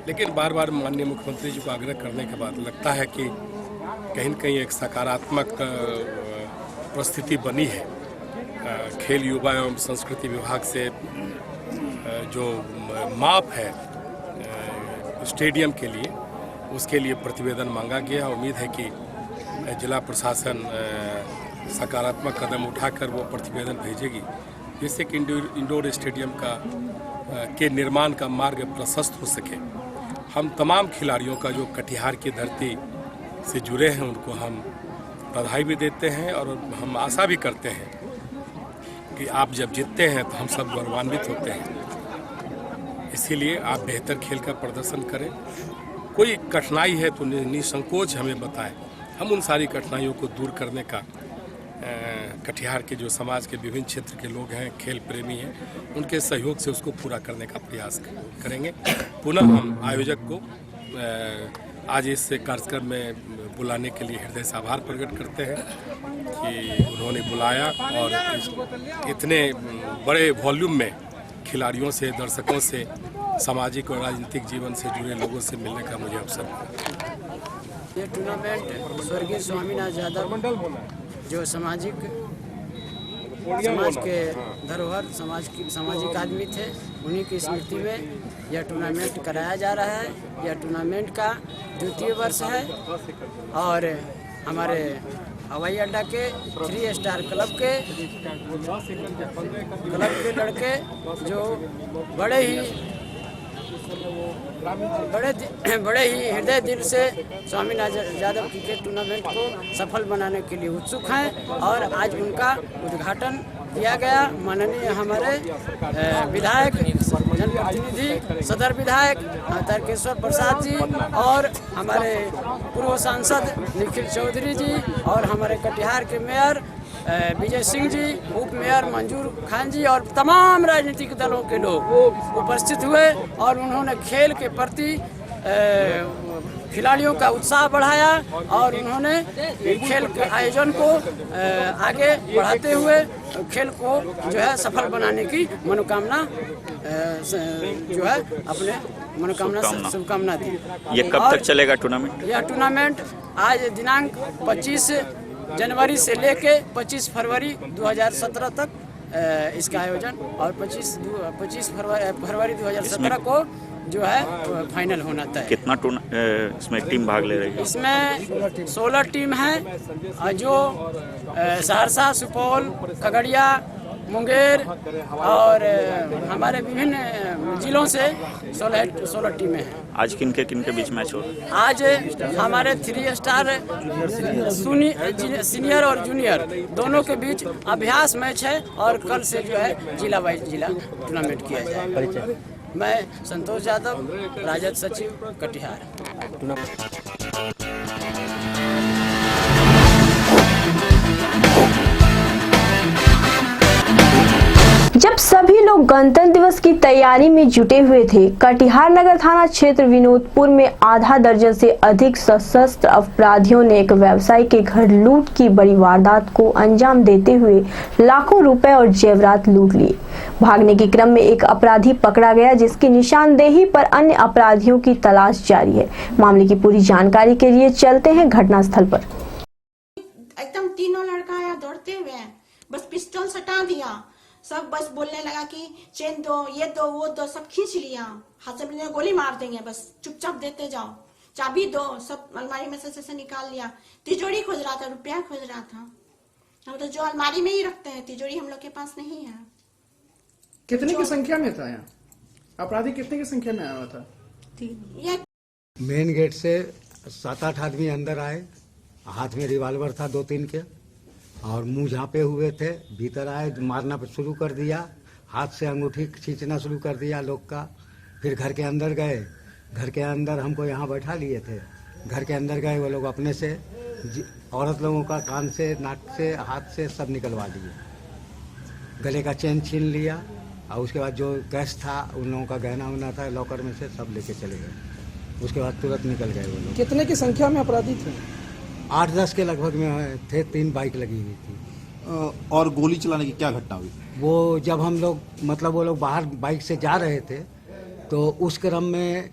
लेकिन बार बार माननीय मुख्यमंत्री जी को आग्रह करने के बाद लगता है कि कहीं न कहीं एक सकारात्मक परिस्थिति बनी है। खेल युवा एवं संस्कृति विभाग से जो माप है स्टेडियम के लिए, उसके लिए प्रतिवेदन मांगा गया। उम्मीद है कि जिला प्रशासन सकारात्मक कदम उठाकर वो प्रतिवेदन भेजेगी, जिससे कि इंडोर स्टेडियम के निर्माण का मार्ग प्रशस्त हो सके। हम तमाम खिलाड़ियों का जो कटिहार की धरती से जुड़े हैं उनको हम बधाई भी देते हैं और हम आशा भी करते हैं कि आप जब जीतते हैं तो हम सब गौरवान्वित होते हैं। इसीलिए आप बेहतर खेल का प्रदर्शन करें। कोई कठिनाई है तो निसंकोच हमें बताएं। हम उन सारी कठिनाइयों को दूर करने का कटिहार के जो समाज के विभिन्न क्षेत्र के लोग हैं, खेल प्रेमी हैं, उनके सहयोग से उसको पूरा करने का प्रयास करेंगे। पुनः हम आयोजक को आज इस कार्यक्रम में बुलाने के लिए हृदय से आभार प्रकट करते हैं कि उन्होंने बुलाया और इतने बड़े वॉल्यूम में खिलाड़ियों से, दर्शकों से, सामाजिक और राजनीतिक जीवन से जुड़े लोगों से मिलने का मुझे अवसर मिला। ये टूर्नामेंट स्वर्गीय स्वामीनाथ यादव जो सामाजिक समाज के धरोहर, सामाजिक आदमी थे। उन्हीं की स्मृति में यह टूर्नामेंट कराया जा रहा है। यह टूर्नामेंट का 2य वर्ष है और हमारे हवाई अड्डा के 3 स्टार क्लब के लड़के जो बड़े ही हृदय दिल से स्वामीनाथ यादव क्रिकेट टूर्नामेंट को सफल बनाने के लिए उत्सुक हैं और आज उनका उद्घाटन किया गया। माननीय हमारे विधायक, जनप्रतिनिधि, सदर विधायक तारकेश्वर प्रसाद जी और हमारे पूर्व सांसद निखिल चौधरी जी और हमारे कटिहार के मेयर विजय सिंह जी, उप मेयर मंजूर खान जी और तमाम राजनीतिक दलों के लोग उपस्थित हुए और उन्होंने खेल के प्रति खिलाड़ियों का उत्साह बढ़ाया और उन्होंने खेल के आयोजन को आगे बढ़ाते हुए खेल को जो है सफल बनाने की मनोकामना जो है अपने मनोकामना शुभकामना दी। ये कब तक चलेगा टूर्नामेंट? यह टूर्नामेंट आज दिनांक 25 जनवरी से लेके 25 फरवरी 2017 तक इसका आयोजन और 25 फरवरी 2017 को जो है फाइनल होना तय। कितना इसमें टीम भाग ले रही है? इसमें 16 टीम है जो सहरसा, सुपौल, खगड़िया, मुंगेर और हमारे विभिन्न जिलों से 16 टीमें हैं। आज किनके बीच मैच हो रहा है? आज हमारे 3 स्टार सीनियर और जूनियर दोनों के बीच अभ्यास मैच है और कल से जो है जिला वाइज जिला टूर्नामेंट किया जाएगा। मैं संतोष यादव, राजद सचिव, कटिहार। जब सभी लोग गणतंत्र दिवस की तैयारी में जुटे हुए थे, कटिहार नगर थाना क्षेत्र विनोदपुर में आधा दर्जन से अधिक सशस्त्र अपराधियों ने एक व्यवसायी के घर लूट की बड़ी वारदात को अंजाम देते हुए लाखों रुपए और जेवरात लूट लिए। भागने के क्रम में एक अपराधी पकड़ा गया, जिसकी निशानदेही पर अन्य अपराधियों की तलाश जारी है। मामले की पूरी जानकारी के लिए चलते हैं घटनास्थल पर। एकदम तीनों लड़का आया दौड़ते हुए, बस पिस्टल सटा दिया, सब बस बोलने लगा कि चेन दो, ये दो, वो दो, सब खींच लिया। हाथ से गोली मार देंगे, बस चुपचाप देते जाओ, चाबी दो, सब अलमारी में से निकाल लिया। तिजोरी खोज रहा था, रुपया खोज रहा था। हम तो जो अलमारी में ही रखते हैं, तिजोरी हम लोग के पास नहीं है। कितने की संख्या में था यहाँ अपराधी? कितने की संख्या में आया था? मेन गेट से 7-8 आदमी अंदर आए, हाथ में रिवाल्वर था 2-3 के और मुंह झांपे हुए थे। भीतर आए, मारना शुरू कर दिया, हाथ से अंगूठी खींचना शुरू कर दिया लोग का। फिर घर के अंदर गए, घर के अंदर हमको यहाँ बैठा लिए थे। घर के अंदर गए वो लोग अपने से औरत लोगों का कान से, नाक से, हाथ से सब निकलवा लिए। गले का चेन छीन लिया और उसके बाद जो कैश था, उन लोगों का गहना उना था लॉकर में से, सब लेके चले गए। उसके बाद तुरंत निकल गए वो लोग। कितने की संख्या में अपराधी थे? 8-10 के लगभग में थे। 3 बाइक लगी हुई थी। और गोली चलाने की क्या घटना हुई? वो जब हम लोग मतलब वो लोग बाहर बाइक से जा रहे थे तो उस क्रम में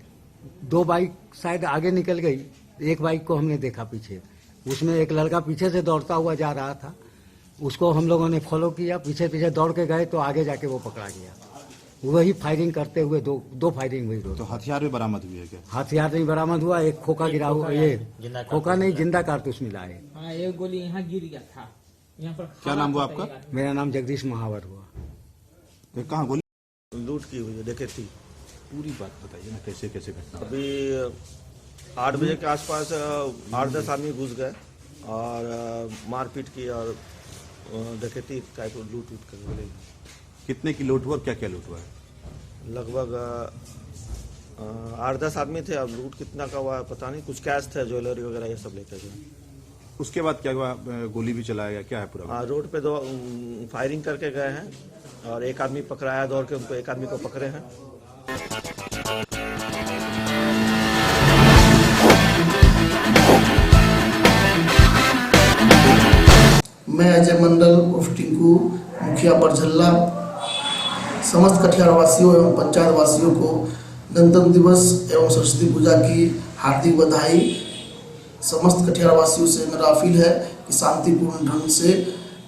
2 बाइक शायद आगे निकल गई, एक बाइक को हमने देखा पीछे। उसमें एक लड़का पीछे से दौड़ता हुआ जा रहा था, उसको हम लोगों ने फॉलो किया, पीछे पीछे दौड़ के गए तो आगे जाके वो पकड़ा गया। वही फायरिंग करते हुए दो फायरिंग हुई। तो हथियार भी बरामद हुए है क्या? हथियार नहीं बरामद हुआ, एक खोखा गिरा हुआ, ये खोखा नहीं जिंदा कारतूस मिला है। हाँ, एक गोली यहाँ गिर गया था। यहाँ पर क्या नाम हुआ आपका? मेरा नाम जगदीश महावर हुआ। तो कहाँ गोली लूट की हुई है? देखे थी। पूरी बात बताइए ना, कैसे कैसे घटना? अभी 8 बजे के आसपास 8-10 आदमी घुस गए और मारपीट की और डकैती का लूट कर बोले। कितने की लूट हुआ और क्या क्या लूट हुआ है? लगभग 8-10 आदमी थे। अब लूट कितना का हुआ पता नहीं। कुछ कैश थे, ज्वेलरी वगैरह ये सब लेकर गए। उसके बाद क्या हुआ? गोली भी चलाया गया, क्या है पूरा? रोड पे 2 फायरिंग करके गए हैं और एक आदमी पकड़ाया दौड़ के, उनको एक आदमी को पकड़े हैं। मैं अजय मंडल उर्फ टिंकू, मुखिया बरझल्ला, समस्त कटिहार वासियों एवं पंचायत वासियों को गणतंत्र दिवस एवं सरस्वती पूजा की हार्दिक बधाई। समस्त कटिहार वासियों से मेरा अपील है कि शांतिपूर्ण ढंग से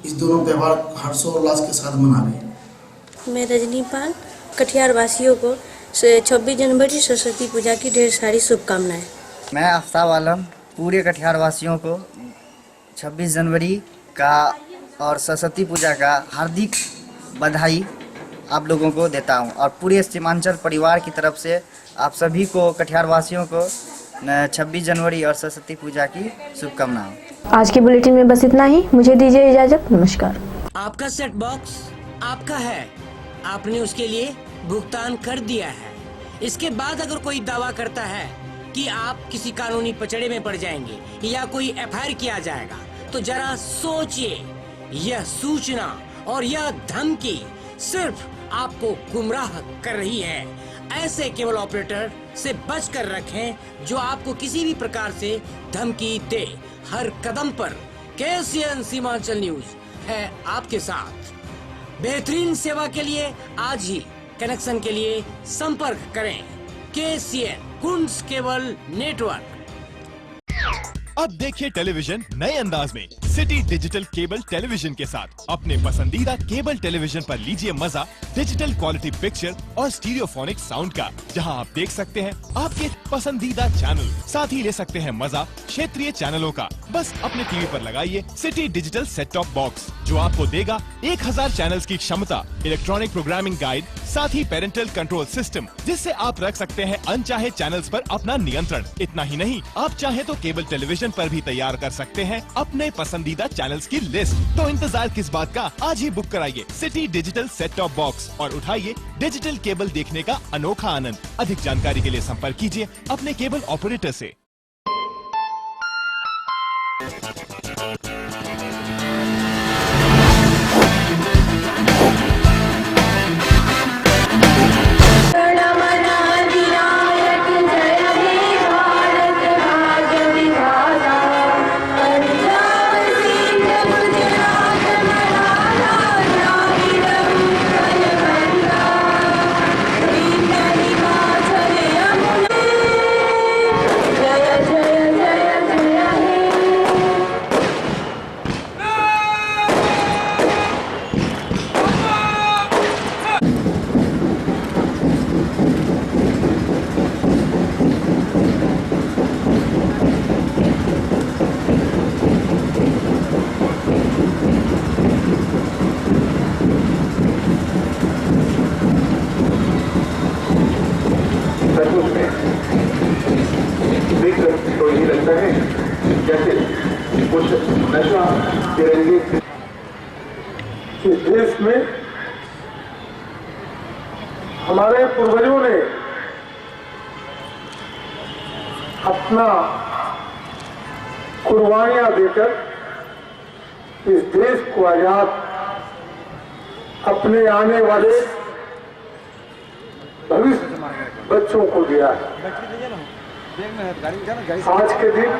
इस दोनों त्यौहार हर्षोल्लास के साथ मनावे। मैं रजनी पाल, कटिहार वासियों को 26 जनवरी सरस्वती पूजा की ढेर सारी शुभकामनाएं। मैं आफ्ताब आलम पूरे कटिहार वासियों को 26 जनवरी का और सरस्वती पूजा का हार्दिक बधाई आप लोगों को देता हूं और पूरे सीमांचल परिवार की तरफ से आप सभी को कटिहार वासियों को 26 जनवरी और सरस्वती पूजा की शुभकामनाएं। आज के बुलेटिन में बस इतना ही। मुझे दीजिए इजाजत। नमस्कार। आपका सेट बॉक्स आपका है, आपने उसके लिए भुगतान कर दिया है। इसके बाद अगर कोई दावा करता है कि आप किसी कानूनी पचड़े में पड़ जाएंगे या कोई एफआईआर किया जाएगा, तो जरा सोचिए। यह सूचना और यह धमकी सिर्फ आपको गुमराह कर रही है। ऐसे केबल ऑपरेटर से बचकर रखें जो आपको किसी भी प्रकार से धमकी दे। हर कदम पर KCN सीमांचल न्यूज है आपके साथ। बेहतरीन सेवा के लिए आज ही कनेक्शन के लिए संपर्क करें KCN कुंज केबल नेटवर्क। अब देखिए टेलीविजन नए अंदाज में सिटी डिजिटल केबल टेलीविजन के साथ। अपने पसंदीदा केबल टेलीविजन पर लीजिए मजा डिजिटल क्वालिटी पिक्चर और स्टीरियोफोनिक साउंड का, जहां आप देख सकते हैं आपके पसंदीदा चैनल, साथ ही ले सकते हैं मजा क्षेत्रीय चैनलों का। बस अपने टीवी पर लगाइए city digital set top box, जो आपको देगा 1000 चैनल्स की क्षमता, इलेक्ट्रॉनिक प्रोग्रामिंग गाइड, साथ ही पेरेंटल कंट्रोल सिस्टम, जिससे आप रख सकते हैं अनचाहे चैनल्स पर अपना नियंत्रण। इतना ही नहीं, आप चाहे तो केबल टेलीविजन पर भी तैयार कर सकते हैं अपने पसंदीदा चैनल्स की लिस्ट। तो इंतजार किस बात का, आज ही बुक कराइए city digital set top box और उठाइए डिजिटल केबल देखने का अनोखा आनंद। अधिक जानकारी के लिए संपर्क कीजिए अपने केबल ऑपरेटर से। तो ये लगता है जैसे कुछ नशा तिरंगे इस देश में हमारे पूर्वजों ने अपना कुर्बानियां देकर इस देश को आजाद अपने आने वाले भविष्य बच्चों को दिया है। आज के दिन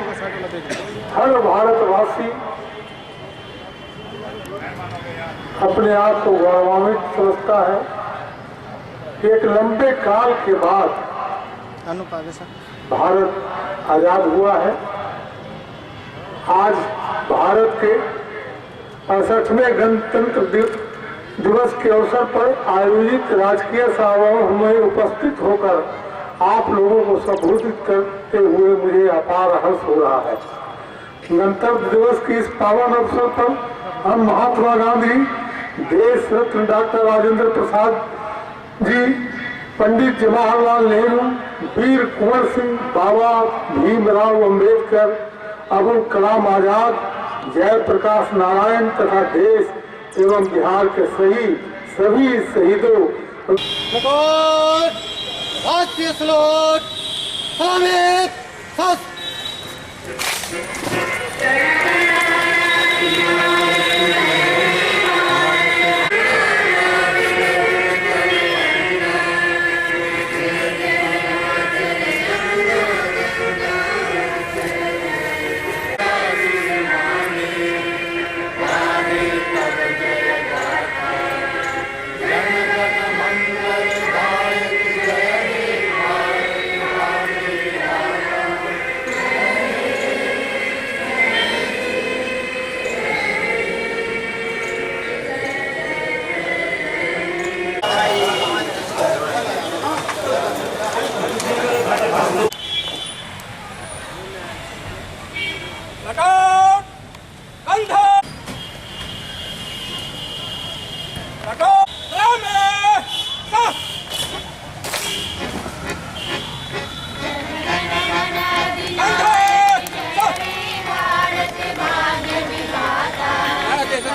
हर भारतवासी अपने आप को गौरवान्वित समझता है। एक लंबे काल के बाद भारत आजाद हुआ है। आज भारत के 65वें गणतंत्र दिवस के अवसर पर आयोजित राजकीय समारोह में उपस्थित होकर आप लोगों को संबोधित करते हुए मुझे अपार हर्ष हो रहा है। गणतंत्र दिवस के इस पावन अवसर पर हम महात्मा गांधी, देश रत्न डॉक्टर राजेंद्र प्रसाद जी, पंडित जवाहरलाल नेहरू, वीर कुंवर सिंह, बाबा भीमराव अंबेडकर, अबुल कलाम आजाद, जयप्रकाश नारायण तथा देश एवं बिहार के सभी शहीदों राष्ट्रीय सलोट सलामी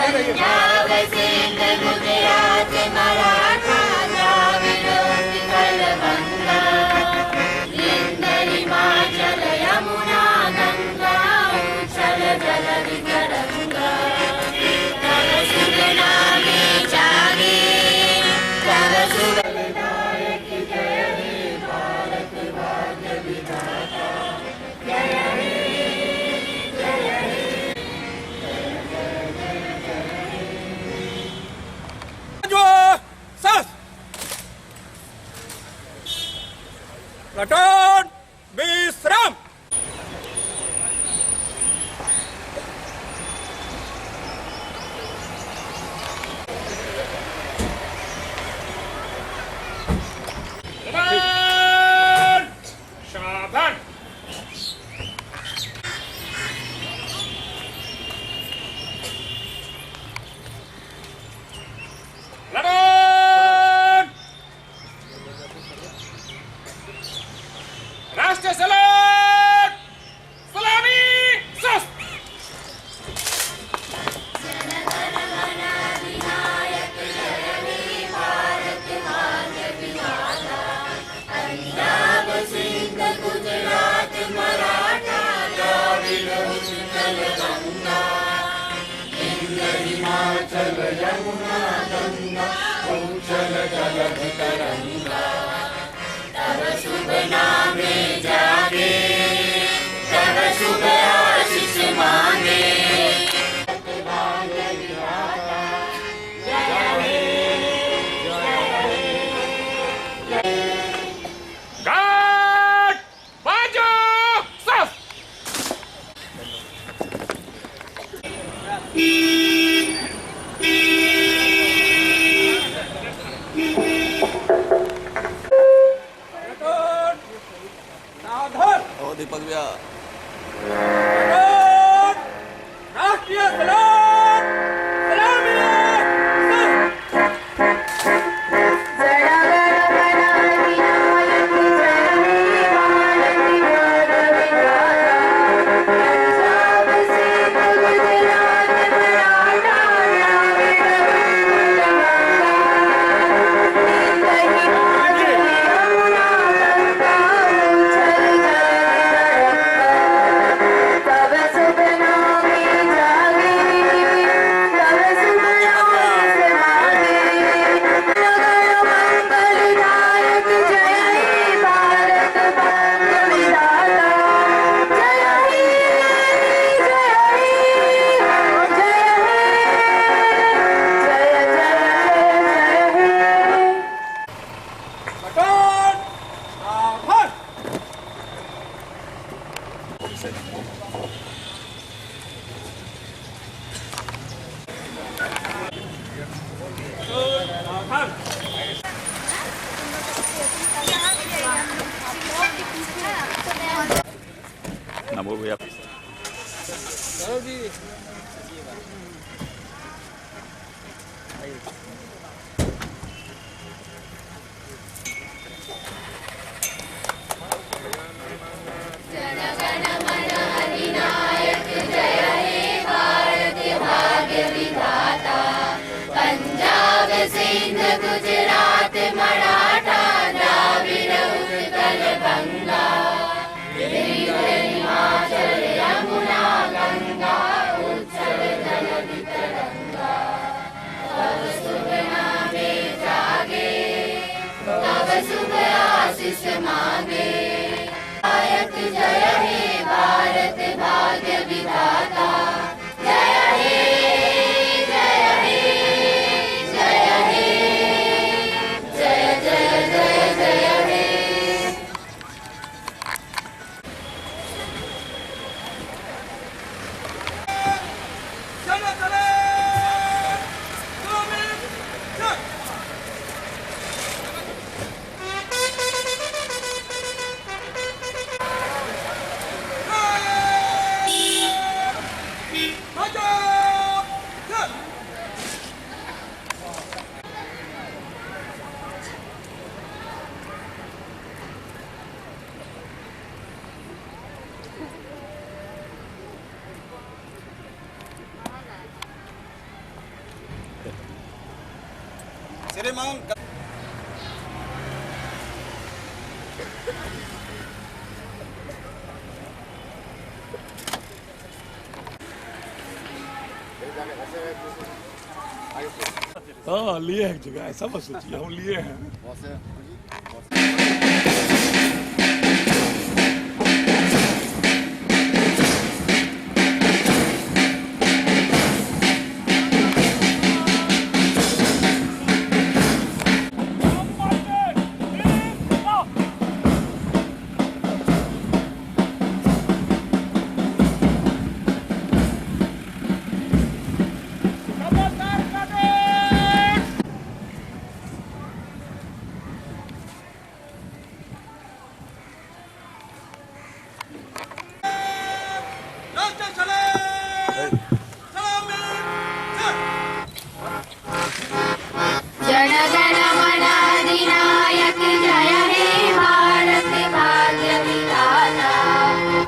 पंजाब सिंध गुजरात मराठा द्राविड़ उत्कल बंगा विंध्य हिमाचल यमुना गंगा उच्छल जलधि तरंगा तव शुभ नामे जागे तव शुभ विधायक जय हे भारत भाग्य विधाता जय हे जय हे प्लाटून विश्राम। सावधान। राष्ट्र सलाम सलामी सस्त पंजाब सिंध गुजरात मराठा द्राविड़ उत्कल गंगा विंध्य हिमाचल यमुना गंगा उच्छल जलधि तरंगा तव शुभ नामे जागे तव शुभ आशीष मांगे भाग्य विधाता जय हे जय हे गार्ड बाजू सस्त और दीपक भैया राष्ट्रीय सलाम सलामी नमो भैया। पंजाब सिंध गुजरात मराठा द्राविड़ उत्कल बंगा विंध्य हिमाचल यमुना गंगा उच्छल जलधि तरंगा तव शुभ नामे जागे तव शुभ आशीष मांगे नायक जय हे भारत भाग्य विधाता जय हे जय हे जय हे जय जय जय जय हे श्रीमान हाँ लिए हैं जगह, ऐसा मत सोचिए, हम लिए हैं। जनगण मन अधिनायक जय हे भारत भाग्य विधाता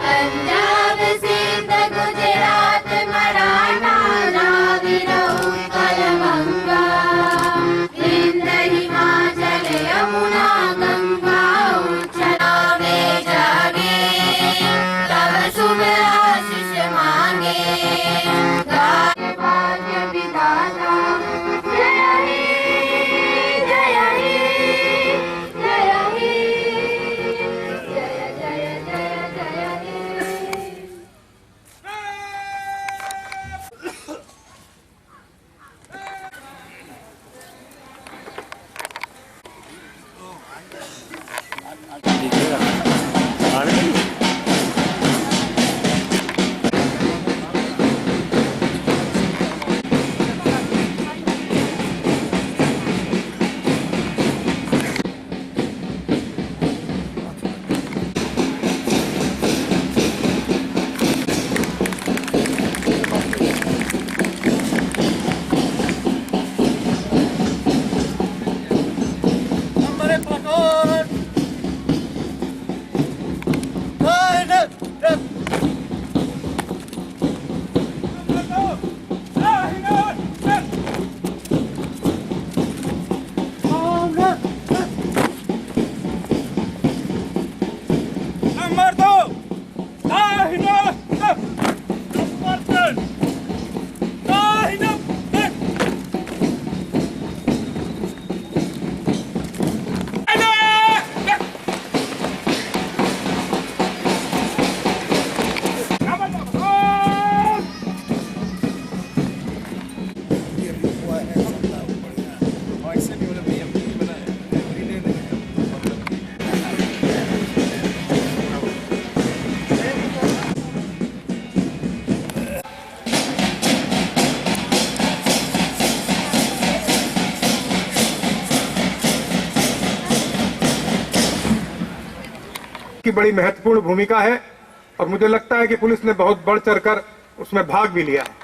पंजाब सिंध गुजरात मराठा द्राविड़ उत्कल गंगा विंध्य हिमाचल यमुना गंगा उच्छलावे जागे तब शुभ आशीष मांगे भाग्य विधाता जय हे जय हे जय हे जय जय जय जय हे की बड़ी महत्वपूर्ण भूमिका है और मुझे लगता है कि पुलिस ने बहुत बढ़ चढ़कर उसमें भाग भी लिया है।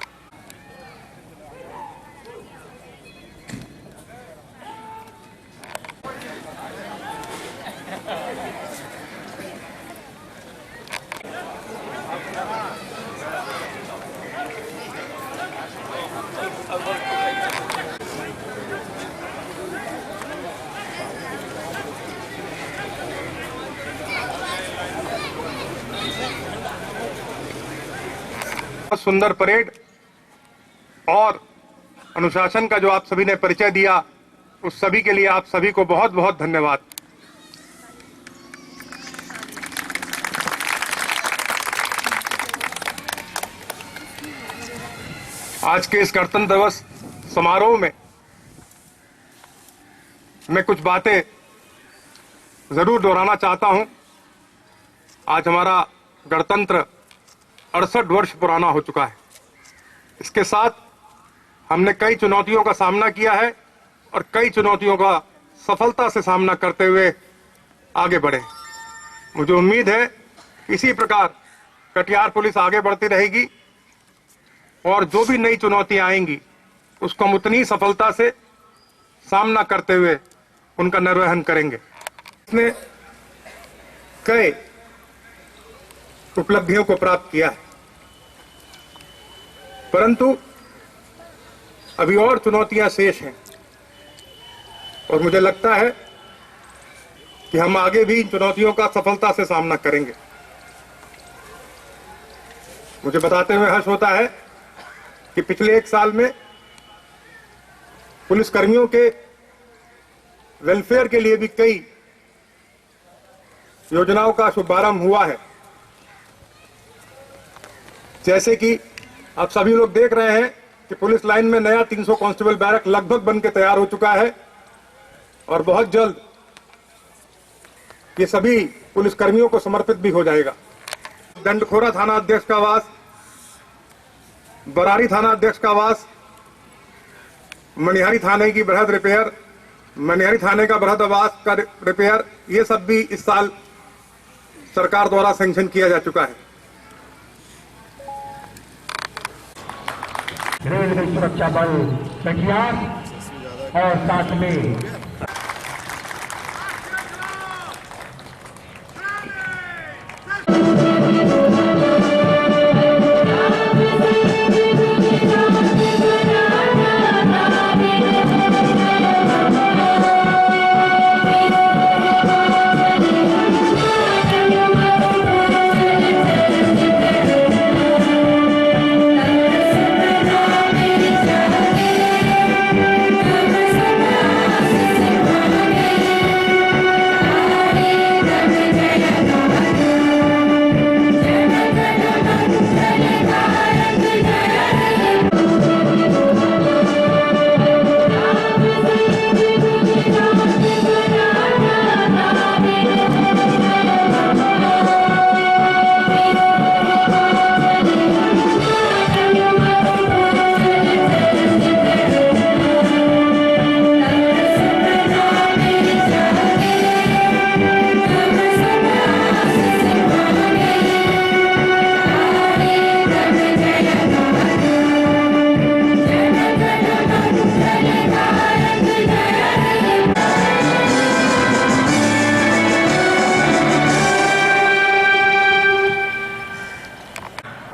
सुंदर परेड और अनुशासन का जो आप सभी ने परिचय दिया, उस सभी के लिए आप सभी को बहुत बहुत धन्यवाद। आज के इस गणतंत्र दिवस समारोह में मैं कुछ बातें जरूर दोहराना चाहता हूं। आज हमारा गणतंत्र 68 वर्ष पुराना हो चुका है। इसके साथ हमने कई चुनौतियों का सामना किया है और कई चुनौतियों का सफलता से सामना करते हुए आगे बढ़े। मुझे उम्मीद है इसी प्रकार कटिहार पुलिस आगे बढ़ती रहेगी और जो भी नई चुनौतियां आएंगी उसको हम उतनी सफलता से सामना करते हुए उनका निर्वहन करेंगे। इसने कई उपलब्धियों को प्राप्त किया है, परंतु अभी और चुनौतियां शेष हैं। और मुझे लगता है कि हम आगे भी इन चुनौतियों का सफलता से सामना करेंगे। मुझे बताते हुए हर्ष होता है कि पिछले 1 साल में पुलिसकर्मियों के वेलफेयर के लिए भी कई योजनाओं का शुभारंभ हुआ है। जैसे कि आप सभी लोग देख रहे हैं कि पुलिस लाइन में नया 300 कांस्टेबल बैरक लगभग बन के तैयार हो चुका है और बहुत जल्द ये सभी पुलिसकर्मियों को समर्पित भी हो जाएगा। दंडखोरा थाना अध्यक्ष का आवास, बरारी थाना अध्यक्ष का आवास, मनिहारी थाने की बृहद रिपेयर, मनिहारी थाने का बृहद आवास का रिपेयर, ये सब भी इस साल सरकार द्वारा सैंक्शन किया जा चुका है। रेलवे सुरक्षा बल कटिहार और साथ में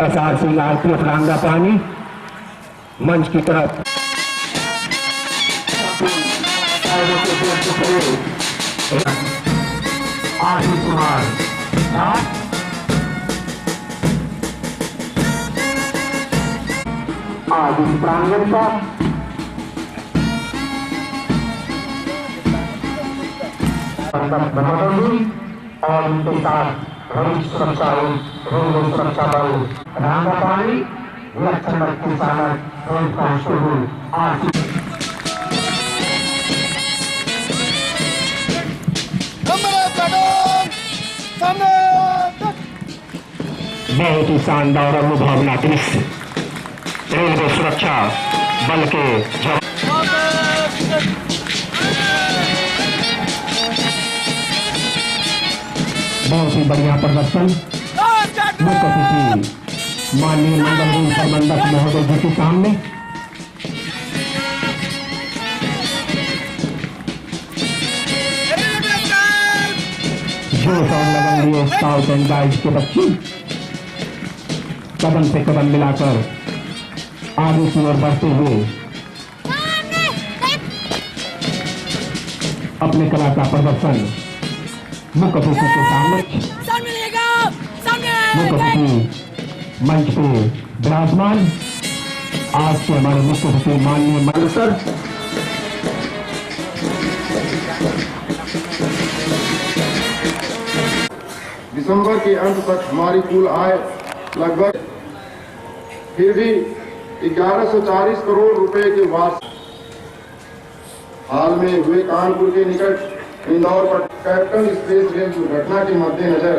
SRC RPF रांगा पानी मंच की तरफ आशीष कुमार आज इस प्रांगण का और उनके साथ वरिष्ठ सुरक्षा रेलवे सुरक्षा बल रांगा पानी लेफ्टिनेंट किसान कांस्टेबल आशीष बहुत ही शानदार और लुभावना दृश्य रेलवे सुरक्षा बल के बहुत ही बढ़िया प्रदर्शन मुख्य अतिथि माननीय मंडल रेल प्रबंधक महोदय जी के सामने जोश और लगन लिए स्काउट एंड गाइड्स के बच्चे कदम से कदम मिलाकर आगे की ओर बढ़ते हुए अपने कला का प्रदर्शन मुख्य अतिथि के सामने मुख्य अतिथि मंच पे विराजमान आज के हमारे मुख्य अतिथि माननीय मंडल सर दिसंबर के अंत तक हमारी कुल आय लगभग फिर भी 1140 करोड़ रुपए के वार्षिक। हाल में हुए कानपुर के निकट इंदौर पर कैपिटल स्पेस रेल दुर्घटना के मद्देनजर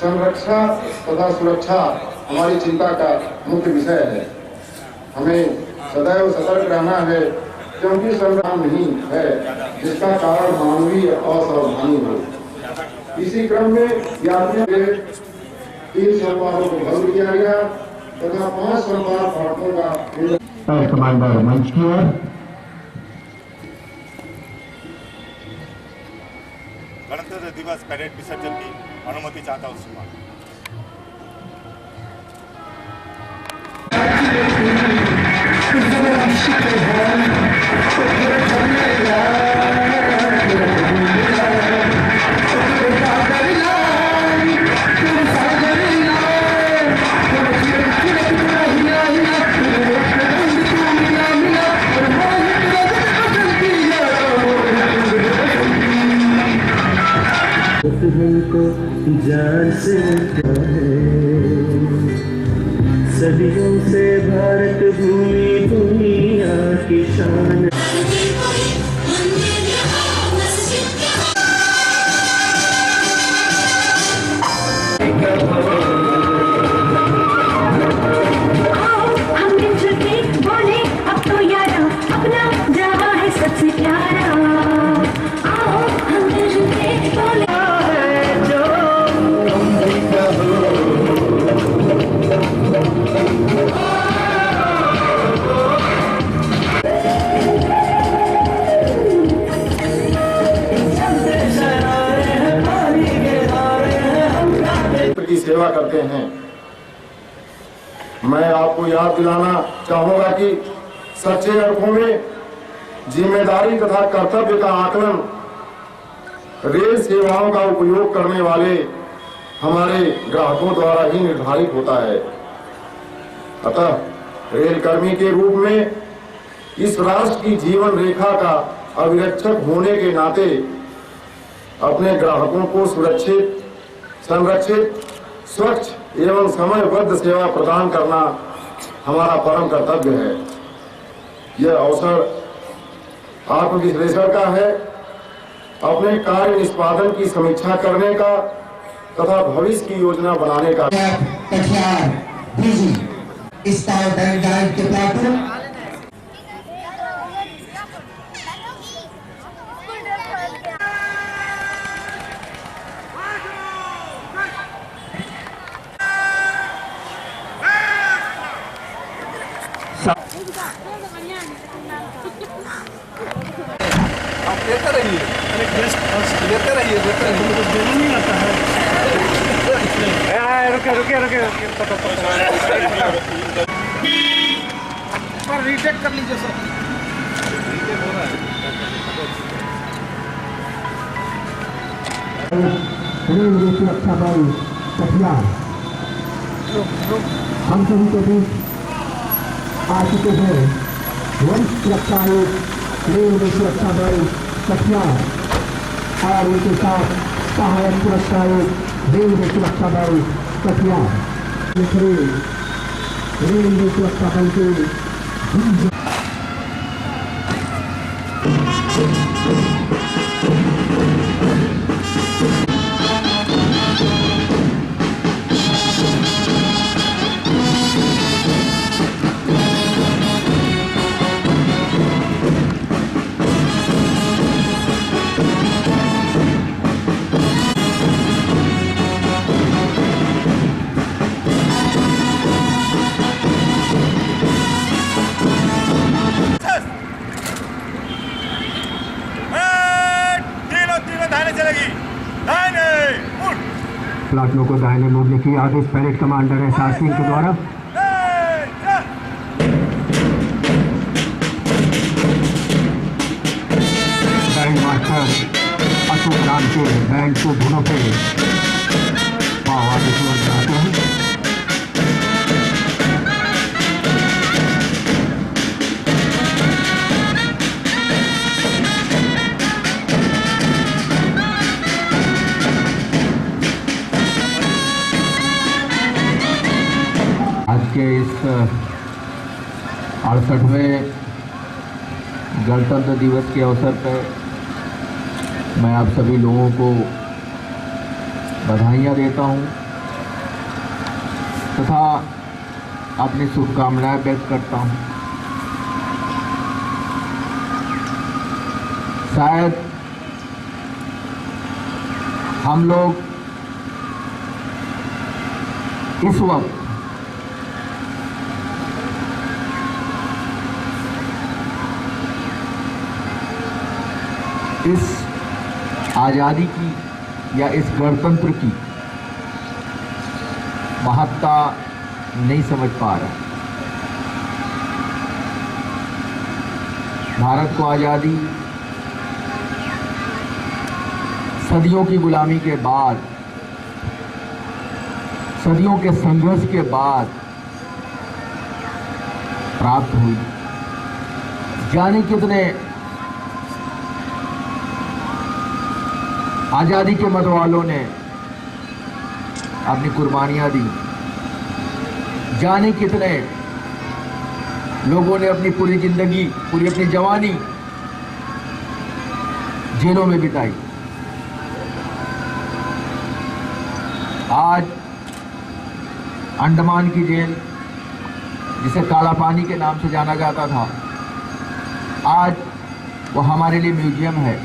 संरक्षा तथा सुरक्षा हमारी चिंता का मुख्य विषय है। हमें सदैव सतर्क रहना है क्योंकि संग्राम नहीं है जिसका कारण मानवीय असावधानी हो। इसी क्रम में यात्रियों के 3 सोमवारों को बंद किया गया तथा 5 सोमवार फाटकों का कमांडर मंच की ओर गणतंत्र दिवस परेड विसर्जन की अनुमति चाहता हूँ। जान से सदियों से भारत भूमि दुनिया की शान। की सेवा करते हैं। मैं आपको याद दिलाना चाहूंगा कि सच्चे अर्थों में जिम्मेदारी तथा कर्तव्य का आकलन रेल सेवाओं का उपयोग करने वाले हमारे ग्राहकों द्वारा ही निर्धारित होता है। अतः रेल कर्मी के रूप में इस राष्ट्र की जीवन रेखा का अभिरक्षक होने के नाते अपने ग्राहकों को सुरक्षित, संरक्षित, स्वच्छ एवं समयबद्ध सेवा प्रदान करना हमारा परम कर्तव्य है। यह अवसर आत्मविश्लेषण का है, अपने कार्य निष्पादन की समीक्षा करने का तथा भविष्य की योजना बनाने का। आप लेते रहिए, लेते रहिए, मुझे देना नहीं आता है। रुके पर रीटेक कर लीजिए सर। रेलवे सुरक्षा बल कटिहार हम सभी के बीच आ चुके हैं वरिष्ठ सुरक्षा आयुक्त रेलवे सुरक्षा बल कटिहार और उनके साथ सहायक सुरक्षा आयुक्त रेलवे सुरक्षा बल कटिहार। रेलवे सुरक्षा बल के प्लाटून को दाहिने मोड़ने की आदेश पैरेड कमांडर एसआर सिंह के द्वारा। बैंड मास्टर अशोक राम के बैंड को धुनों पे आदेश बनाते हैं। आज के इस 68वें गणतंत्र दिवस के अवसर पर मैं आप सभी लोगों को बधाइयाँ देता हूँ तथा अपनी शुभकामनाएं व्यक्त करता हूँ। शायद हम लोग इस वक्त इस आज़ादी की या इस गणतंत्र की महत्ता नहीं समझ पा रहे। भारत को आज़ादी सदियों की गुलामी के बाद, सदियों के संघर्ष के बाद प्राप्त हुई। जाने कितने आज़ादी के मतवालों ने अपनी कुर्बानियां दी। जाने कितने लोगों ने अपनी पूरी जिंदगी, पूरी अपनी जवानी जेलों में बिताई। आज अंडमान की जेल, जिसे काला पानी के नाम से जाना जाता था, आज वो हमारे लिए म्यूजियम है।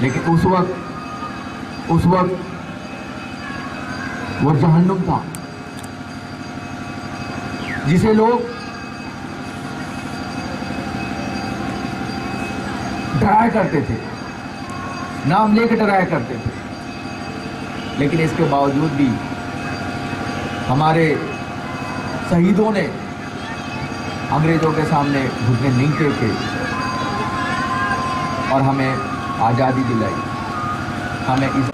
लेकिन उस वक्त वो जहन्नुम था, जिसे लोग डराया करते थे, नाम लेकर डराया करते थे। लेकिन इसके बावजूद भी हमारे शहीदों ने अंग्रेजों के सामने घुटने नहीं टेके और हमें आज़ादी दिलाई। हमें इस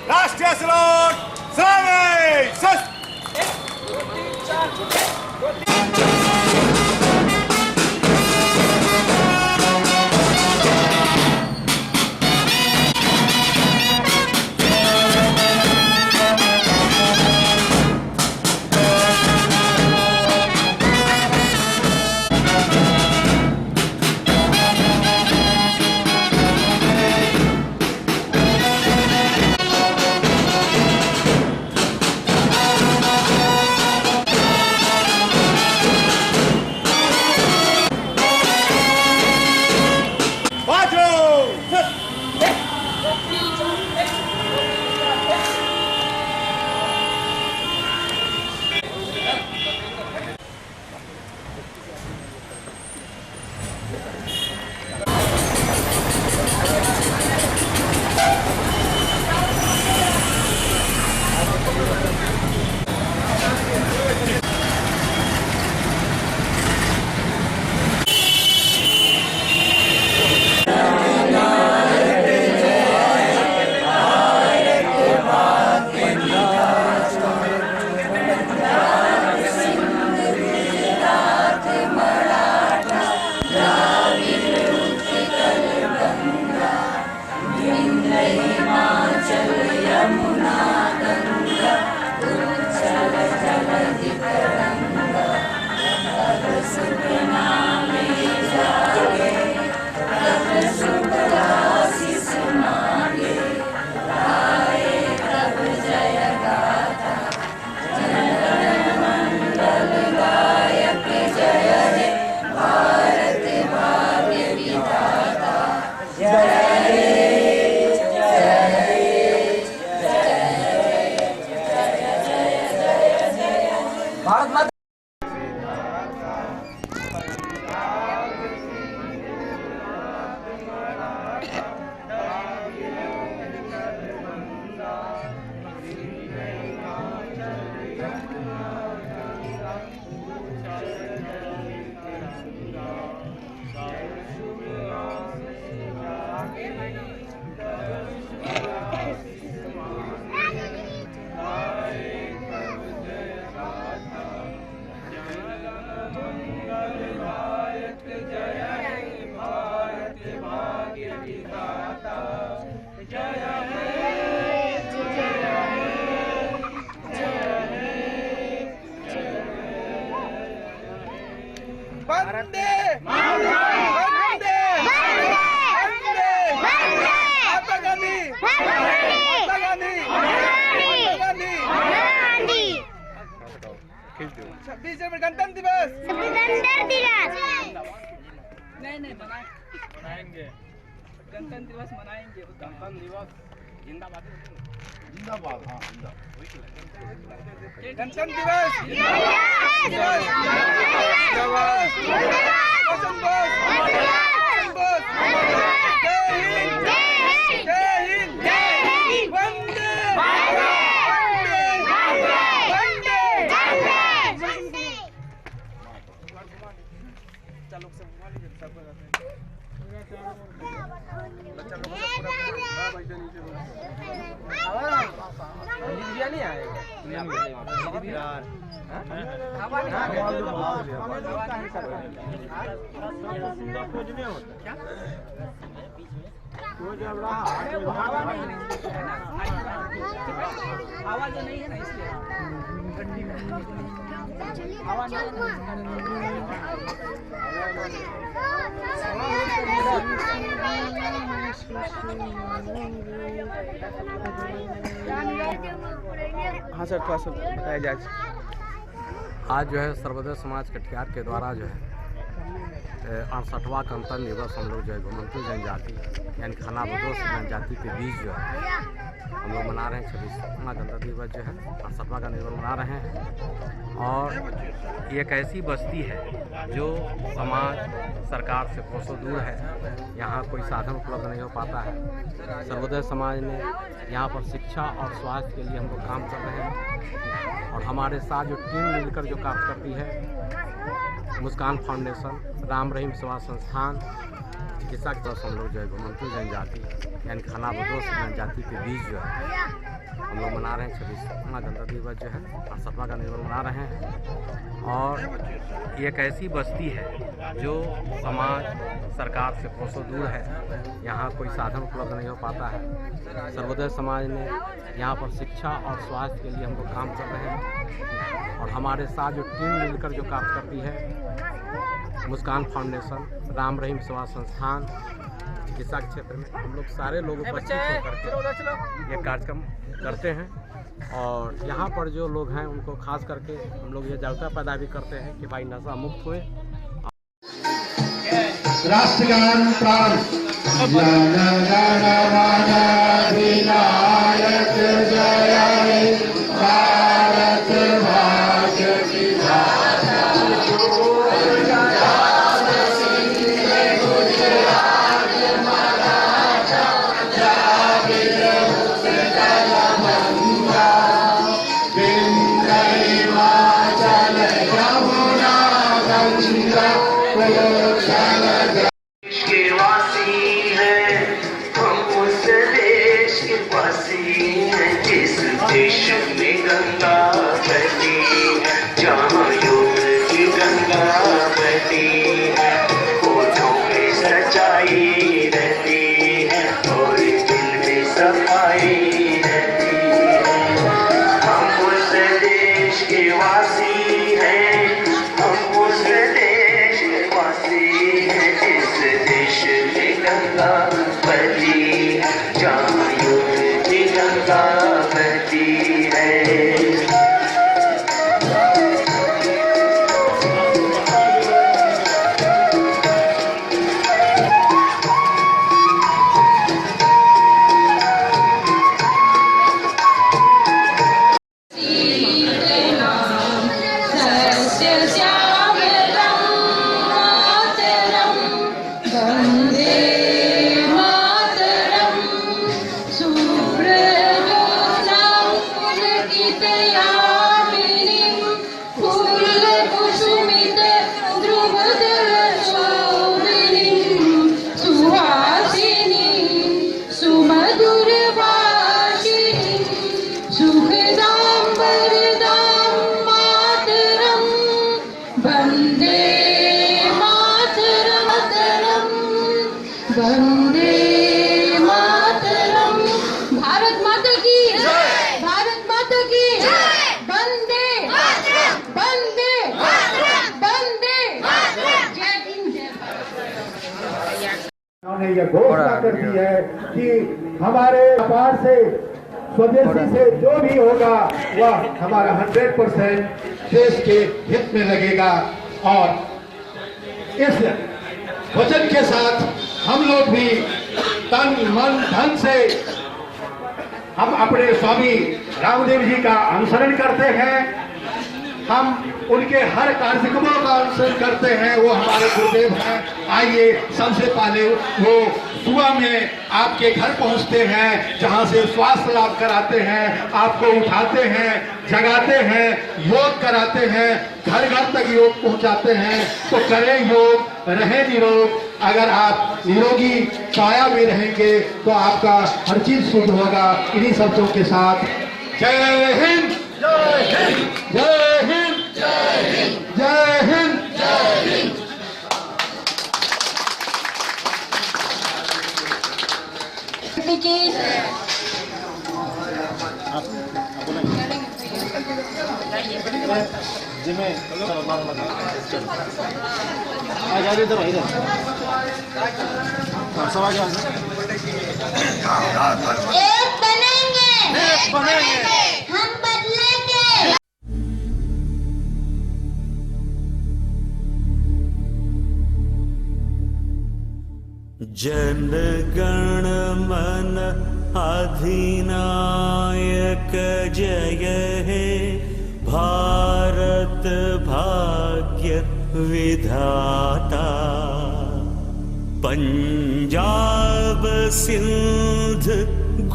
राष्ट्रीय सलाम सलामी सस्त। मनाएंगे गणतंत्र दिवस मनाएंगे। गणतंत्र दिवस जिंदाबाद जिंदाबाद। हाँ गणतंत्र दिवस नहीं आएगा। नहीं है ना इसलिए हाँ सर, थोड़ा सा बताया जाए। आज जो है सर्वोदय समाज कटिहार के द्वारा जो है 68वां गणतंत्र दिवस हम लोग जो है घुमंतु जनजाति यानी खानाबदोश जनजाति के बीच जो है हम लोग मना रहे हैं। 26वां गणतंत्र दिवस जो है 68वां गणतंत्र दिवस मना रहे हैं। और ये एक ऐसी बस्ती है जो समाज सरकार से कोसों दूर है, यहाँ कोई साधन उपलब्ध नहीं हो पाता है। सर्वोदय समाज ने यहाँ पर शिक्षा और स्वास्थ्य के लिए हम लोग काम कर रहे हैं। और हमारे साथ जो टीम मिलकर जो काम करती है, मुस्कान फाउंडेशन, राम रहीम सेवा संस्थान, चिकित्सा के तरफ हम लोग जो है घुमंतु जनजाति यानी खानाबदोश जनजाति के बीच जो है हम लोग मना रहे हैं। 26वां गणतंत्र दिवस जो है 68वां गणतंत्र दिवस मना रहे हैं। और ये एक ऐसी बस्ती है जो समाज सरकार से कोसों दूर है, यहाँ कोई साधन उपलब्ध नहीं हो पाता है। सर्वोदय समाज ने यहाँ पर शिक्षा और स्वास्थ्य के लिए हम लोग काम कर रहे हैं। और हमारे साथ जो टीम मिलकर जो काम करती है, मुस्कान फाउंडेशन, राम रहीम सेवा संस्थान, चिकित्सा के क्षेत्र में हम लोग सारे लोग उपस्थित होकर के ये कार्यक्रम करते हैं। और यहाँ पर जो लोग हैं उनको खास करके हम लोग ये जागरूकता पैदा भी करते हैं कि भाई नशा मुक्त हुए। राष्ट्रगान प्राण विनायक जय भारत भाग्य के वासी हैं हम, उस देश के वासी हैं जिस देश में गंगा बहती है, जहाँ युग की गंगा बहती है, होठों में सच्चाई रहती है और दिल में सफाई रहती है। हम उस देश के वासी हैं, हम उस देश के वासी हैं जिस देश में गंगा बहती है, जहाँ युग की गंगा बहती है। वंदे मातरम। भारत माता की जय, भारत माता की जय, वंदे मातरम, वंदे मातरम, वंदे मातरम। जय हिंद, जय भारत। उन्होंने ये घोषणा कर दी है कि हमारे व्यापार से, स्वदेशी से जो भी होगा वह हमारा 100% देश के हित में लगेगा। और इस वचन के साथ हम लोग भी तन मन धन से हम अपने स्वामी रामदेव जी का अनुसरण करते हैं। हम उनके हर कार्यक्रमों का अनुसरण करते हैं, वो हमारे गुरुदेव हैं। आइए सबसे पहले वो सुबह में आपके घर पहुंचते हैं, जहां से स्वास्थ्य लाभ कराते हैं, आपको उठाते हैं, जगाते हैं, योग कराते हैं, घर घर तक योग पहुंचाते हैं। तो करें योग, रहें निरोग। अगर आप निरोगी काया में रहेंगे तो आपका हर चीज शुद्ध होगा। इन्हीं शब्दों के साथ जय हिंद, जय हिंद जय हिंद जय हिंद जय हिंद जय हिंद। आजादी तो भाई एक बनेंगे हम बदलेंगे। जन गण मन अधिनायक जय हे भारत भाग्य विधाता। पंजाब सिंध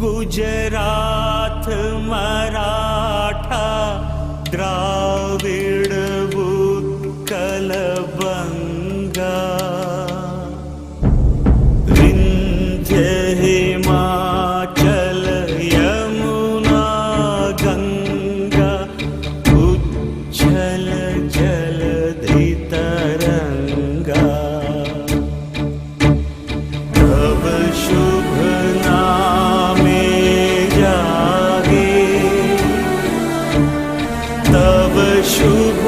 गुजरात मराठा द्राविड़ उत्कल बंगा। विंध्य हिमाचल यमुना गंगा उच्छल जलधि तरंगा। तब शुभ नामे जागे तब शुभ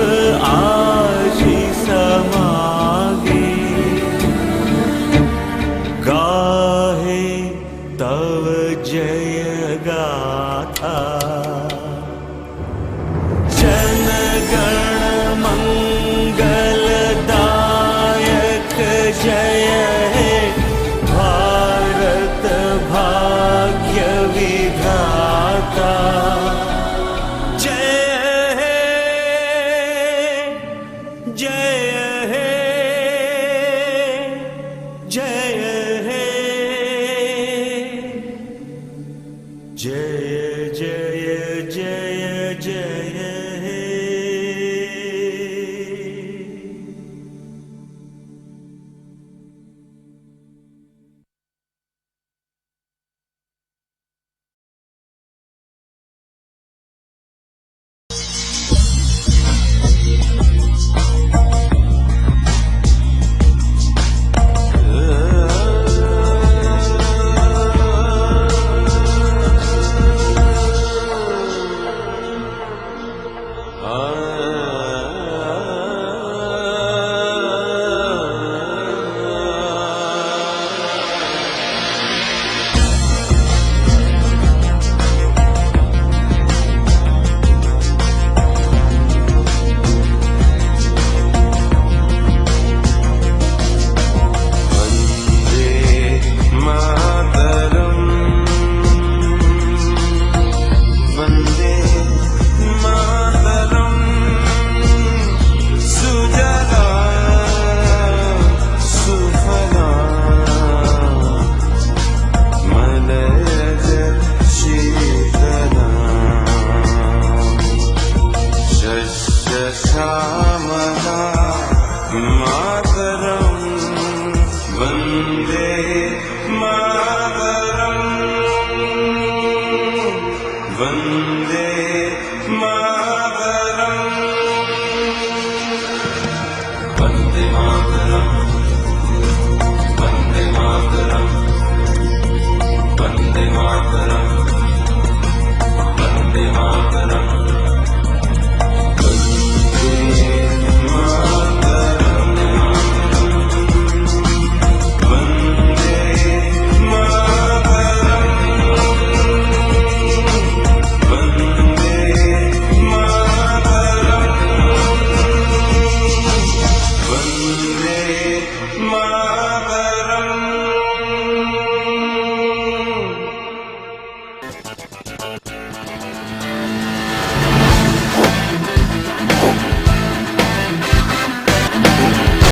आशीष समागे। गाहे तव जय